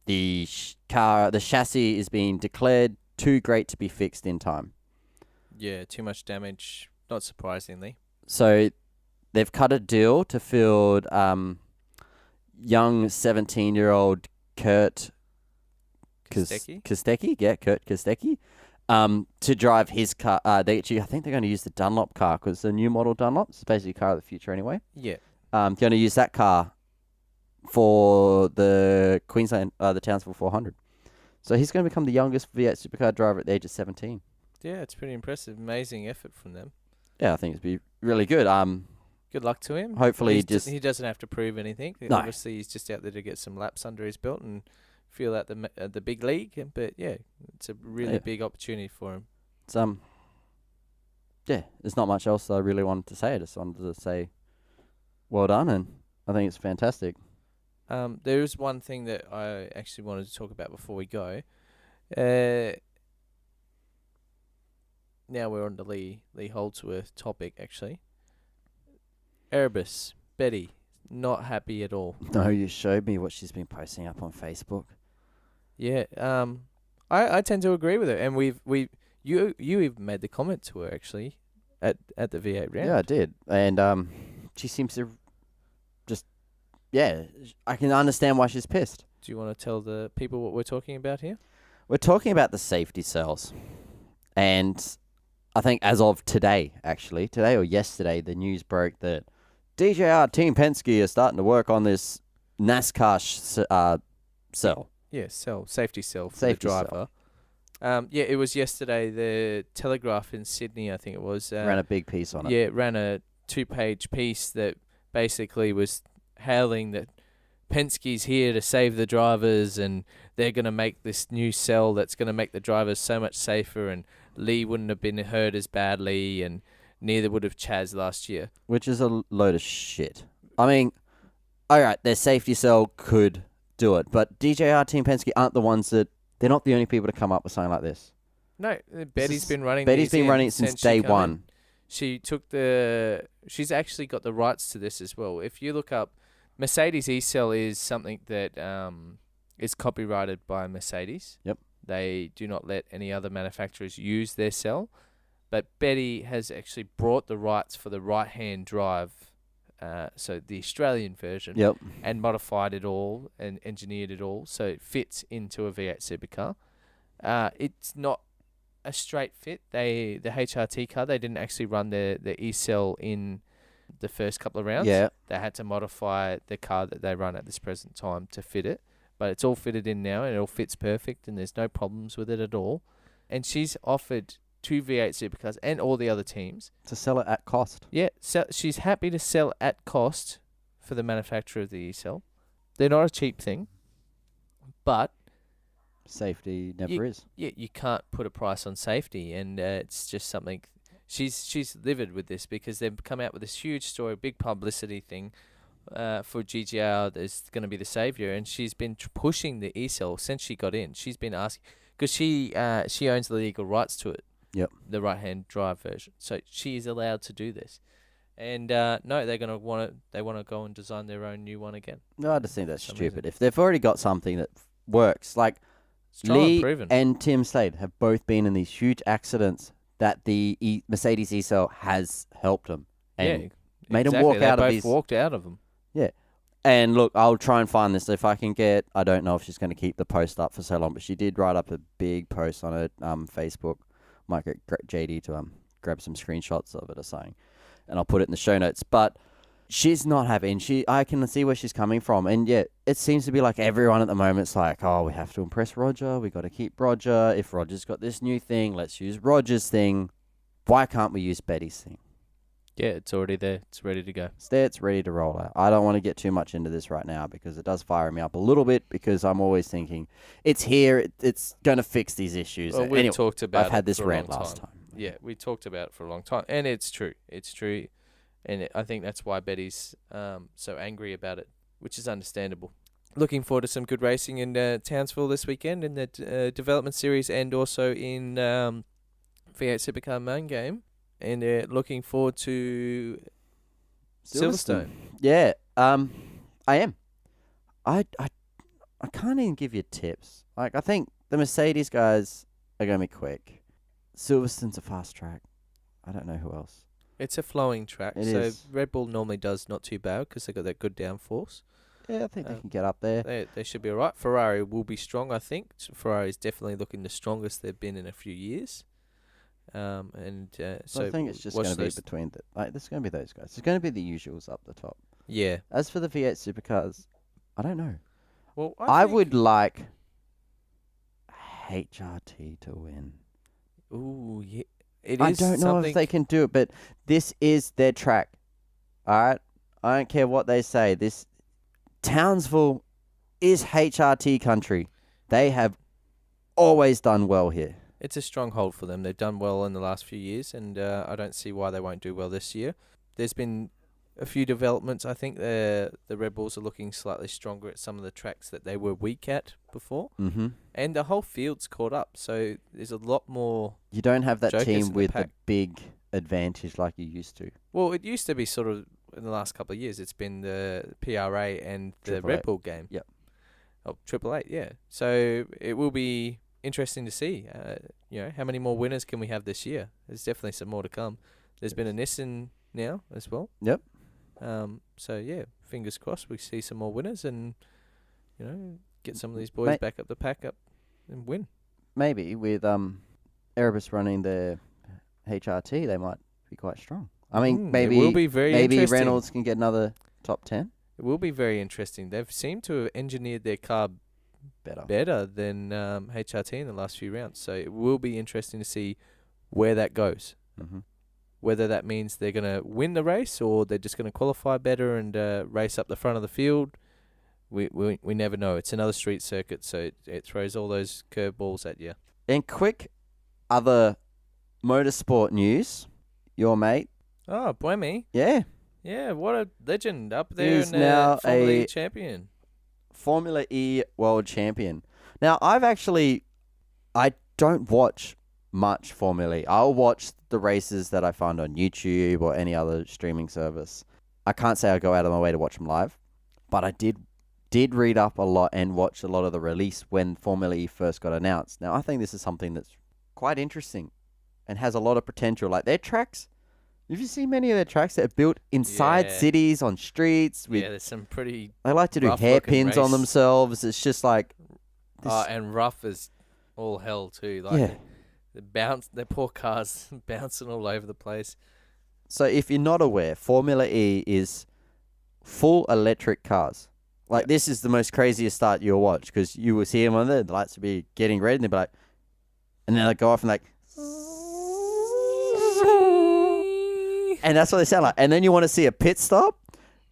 the chassis is being declared too great to be fixed in time. Yeah, too much damage, not surprisingly. So they've cut a deal to field young 17-year-old Kurt Kostecki? Kostecki. Yeah, Kurt Kostecki. to drive his car. I think they're going to use the Dunlop car because the new model Dunlop is basically a car of the future anyway. Yeah. Going to use that car for the Queensland, the Townsville 400. So he's going to become the youngest V8 supercar driver at the age of 17. Yeah, it's pretty impressive. Amazing effort from them. Yeah, I think it'd be really good. Good luck to him. Hopefully, he doesn't have to prove anything. No. Obviously, he's just out there to get some laps under his belt and feel out the big league. But yeah, it's a really big opportunity for him. It's yeah, there's not much else I really wanted to say. I just wanted to say, well done, and I think it's fantastic. There is one thing that I actually wanted to talk about before we go. Now we're on the Lee Holdsworth topic, actually. Erebus, Betty, not happy at all. No, you showed me what she's been posting up on Facebook. Yeah, I tend to agree with her, and you even made the comment to her actually at the V8 round. Yeah, I did, and she seems to I can understand why she's pissed. Do you want to tell the people what we're talking about here? We're talking about the safety cells, and I think as of today or yesterday, the news broke that DJR Team Penske are starting to work on this NASCAR cell. Yeah, safety cell for the driver. Yeah, it was yesterday. The Telegraph in Sydney, I think it was, ran a big piece on it. Yeah, ran a 2-page piece that basically was hailing that Penske's here to save the drivers, and they're going to make this new cell that's going to make the drivers so much safer, and Lee wouldn't have been hurt as badly, and neither would have Chaz last year. Which is a load of shit. I mean, all right, their safety cell could do it, but DJR Team Penske aren't the ones that... They're not the only people to come up with something like this. No, Betty's been running it since day one. She's actually got the rights to this as well. If you look up, Mercedes e-cell is something that is copyrighted by Mercedes. Yep. They do not let any other manufacturers use their cell. But Betty has actually brought the rights for the right-hand drive, so the Australian version, yep, and modified it all and engineered it all so it fits into a V8 supercar. It's not a straight fit. The HRT car, they didn't actually run the e-cell in the first couple of rounds. Yeah. They had to modify the car that they run at this present time to fit it. But it's all fitted in now, and it all fits perfect, and there's no problems with it at all. And she's offered 2 V8 supercars and all the other teams to sell it at cost. Yeah, so she's happy to sell at cost for the manufacturer of the e-cell. They're not a cheap thing, but safety never is. Yeah, you can't put a price on safety, and it's just something. She's livid with this because they've come out with this huge story, big publicity thing for GGR that's going to be the savior, and she's been pushing the e-cell since she got in. She's been asking because she owns the legal rights to it. Yep. The right-hand drive version, so she is allowed to do this. And no, they're gonna want to. They want to go and design their own new one again. No, I just think that's stupid. If they've already got something that works, like Lee and Tim Slade have both been in these huge accidents that the Mercedes e-cell has helped them and made them walk out of these. Walked out of them. Yeah. And look, I'll try and find this if I can get. I don't know if she's going to keep the post up for so long, but she did write up a big post on her Facebook. Might get JD to grab some screenshots of it or something, and I'll put it in the show notes. But she's not happy, I can see where she's coming from, and yeah, it seems to be like everyone at the moment's like, oh, we have to impress Roger, we got to keep Roger. If Roger's got this new thing, let's use Roger's thing. Why can't we use Betty's thing? Yeah, it's already there. It's ready to go. It's there. It's ready to roll out. I don't want to get too much into this right now because it does fire me up a little bit because I'm always thinking, it's here. It's going to fix these issues. Well, we've talked about I've had this rant last time. Yeah, we talked about it for a long time. And it's true. It's true. And I think that's why Betty's so angry about it, which is understandable. Looking forward to some good racing in Townsville this weekend in the development series and also in V8 Supercar main game. And looking forward to Silverstone. Yeah, I am. I can't even give you tips. Like, I think the Mercedes guys are going to be quick. Silverstone's a fast track. I don't know who else. It's a flowing track. It is. Red Bull normally does not too bad because they got that good downforce. Yeah, I think they can get up there. They should be all right. Ferrari will be strong, I think. Ferrari is definitely looking the strongest they've been in a few years. So I think it's just going to be between there's going to be those guys. There's going to be the usuals up the top. Yeah. As for the V8 supercars, I don't know. Well, I would like HRT to win. Ooh, yeah. I don't know if they can do it, but this is their track. All right? I don't care what they say. This Townsville is HRT country. They have always done well here. It's a stronghold for them. They've done well in the last few years, and I don't see why they won't do well this year. There's been a few developments. I think the Red Bulls are looking slightly stronger at some of the tracks that they were weak at before. Mm-hmm. And the whole field's caught up, so there's a lot more. You don't have that team with the a big advantage like you used to. Well, it used to be sort of in the last couple of years. It's been the PRA and the Red Bull game. Yep. Oh, 888, yeah. So it will be interesting to see. How many more winners can we have this year? There's definitely some more to come. There's been a Nissan now as well. Yep. So yeah, fingers crossed we see some more winners and get some of these boys back up the pack up and win. Maybe with Erebus running the HRT, they might be quite strong. I mean, maybe it will be very maybe interesting. Reynolds can get another top 10. It will be very interesting. They've seemed to have engineered their car better than HRT in the last few rounds. So it will be interesting to see where that goes. Mm-hmm. Whether that means they're going to win the race or they're just going to qualify better and race up the front of the field. We never know. It's another street circuit, so it throws all those curveballs at you. And quick other motorsport news. Your mate. Oh, Buemi. Yeah. Yeah, what a legend up there He's and now Formula a E champion. Formula E world champion. Now, I don't watch much Formula E. I'll watch the races that I find on YouTube or any other streaming service. I can't say I go out of my way to watch them live, but I did read up a lot and watch a lot of the release when Formula E first got announced. Now, I think this is something that's quite interesting and has a lot of potential. Like their tracks, have you seen many of their tracks that are built inside cities on streets? With, there's some pretty. They like to do hairpins on themselves. It's just like. And rough as all hell too. Like their poor cars bouncing all over the place. So if you're not aware, Formula E is full electric cars. Like this is the most craziest start you'll watch because you will see them on there. The lights will be getting red and they'll be like, and then they go off and like. And that's what they sound like. And then you want to see a pit stop.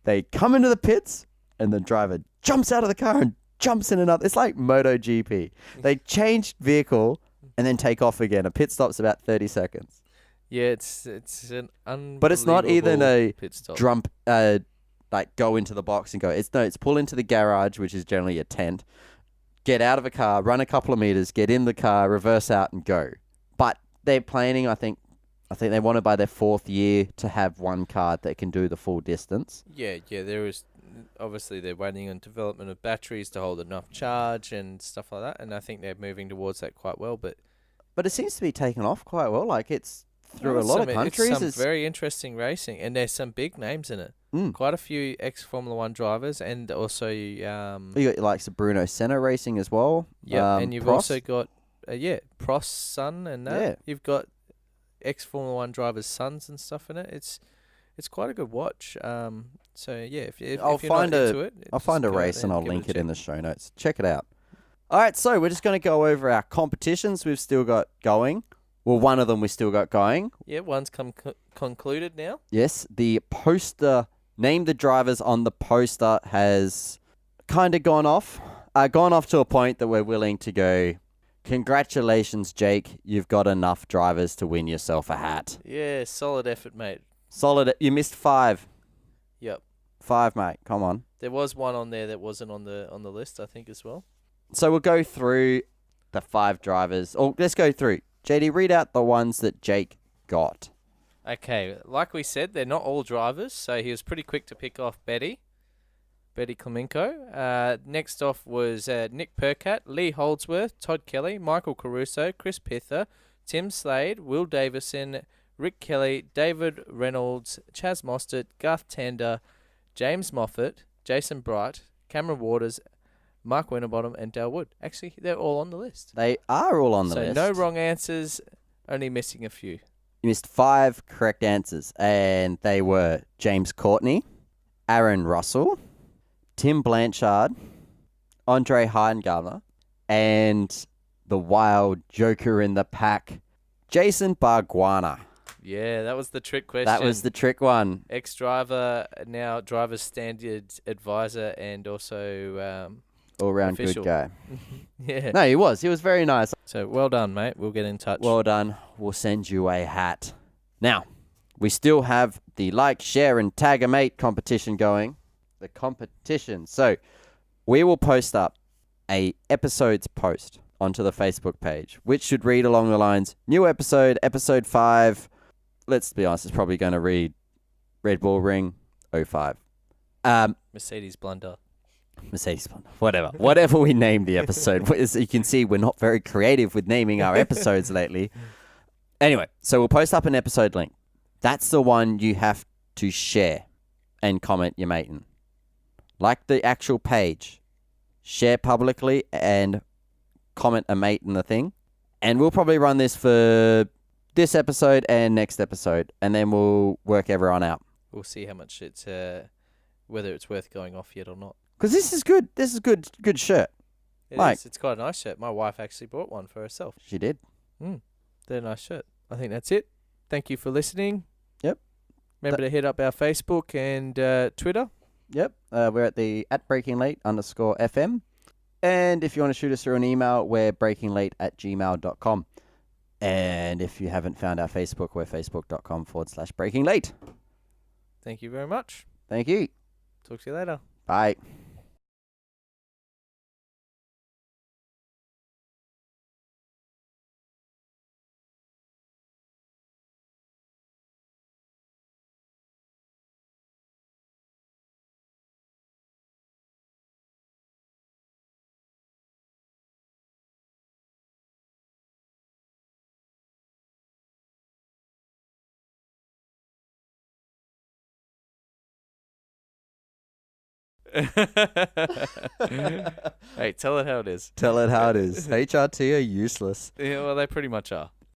They come into the pits, and the driver jumps out of the car and jumps in another. It's like MotoGP. They change vehicle and then take off again. A pit stop's about 30 seconds. Yeah, it's an unbelievable. But it's not even a pit stop. Like go into the box and go. It's pull into the garage, which is generally a tent. Get out of a car, run a couple of meters, get in the car, reverse out, and go. But they're planning, I think they want to, by their 4th year, to have one car that can do the full distance. Yeah. There is obviously they're waiting on development of batteries to hold enough charge and stuff like that, and I think they're moving towards that quite well. But it seems to be taking off quite well. Like it's through a lot of countries. It's some very interesting racing, and there's some big names in it. Quite a few ex-Formula 1 drivers, and also you got like Bruno Senna racing as well. Yeah, and you've also got Prost's son and that. Yeah. You've got ex-Formula 1 drivers' sons and stuff in it. It's quite a good watch. So yeah, if you're not into it, I'll find a race and I'll link it in the show notes. Check it out. All right, so we're just going to go over our competitions we've still got going. Well, one of them we still got going. Yeah, one's concluded now. Yes, the poster, name the drivers on the poster has kind of gone off to a point that we're willing to go, congratulations, Jake. You've got enough drivers to win yourself a hat. Yeah, solid effort, mate. Solid. You missed 5. Yep. 5, mate. Come on. There was one on there that wasn't on the list, I think, as well. So we'll go through the 5 drivers. Oh, let's go through. JD, read out the ones that Jake got. Okay, like we said, they're not all drivers, so he was pretty quick to pick off Betty Clemenco. Next off was Nick Percat, Lee Holdsworth, Todd Kelly, Michael Caruso, Chris Pither, Tim Slade, Will Davison, Rick Kelly, David Reynolds, Chaz Mostert, Garth Tander, James Moffat, Jason Bright, Cameron Waters, Mark Winterbottom, and Dale Wood. Actually, they're all on the list. They are all on the list. So no wrong answers, only missing a few. You missed 5 correct answers, and they were James Courtney, Aaron Russell, Tim Blanchard, Andre Heidengardner, and the wild joker in the pack, Jason Bargwanna. Yeah, that was the trick question. That was the trick one. Ex-driver, now driver's standard advisor, and also All-round good official. guy. Yeah. No, he was. He was very nice. So well done, mate. We'll get in touch. Well done. We'll send you a hat. Now, we still have the like, share, and tag a mate competition going. The competition. So, we will post up a episodes post onto the Facebook page, which should read along the lines, new episode, episode 5. Let's be honest, it's probably going to read Red Bull Ring 05. Mercedes Blunder. Mercedes Blunder. Whatever we name the episode. As you can see, we're not very creative with naming our episodes lately. Anyway, so we'll post up an episode link. That's the one you have to share and comment your mate in. Like the actual page. Share publicly and comment a mate in the thing. And we'll probably run this for this episode and next episode. And then we'll work everyone out. We'll see how much it's, whether it's worth going off yet or not. Because this is good. This is good shirt. It Like- is. It's quite a nice shirt. My wife actually bought one for herself. She did. They're a nice shirt. I think that's it. Thank you for listening. Yep. Remember to hit up our Facebook and Twitter. Yep. We're at the @breakinglate_FM. And if you want to shoot us through an email, we're breakinglate@gmail.com. And if you haven't found our Facebook, we're facebook.com/breakinglate. Thank you very much. Thank you. Talk to you later. Bye. Hey, tell it how it is. Tell it how it is. HRT are useless. Yeah, well, they pretty much are.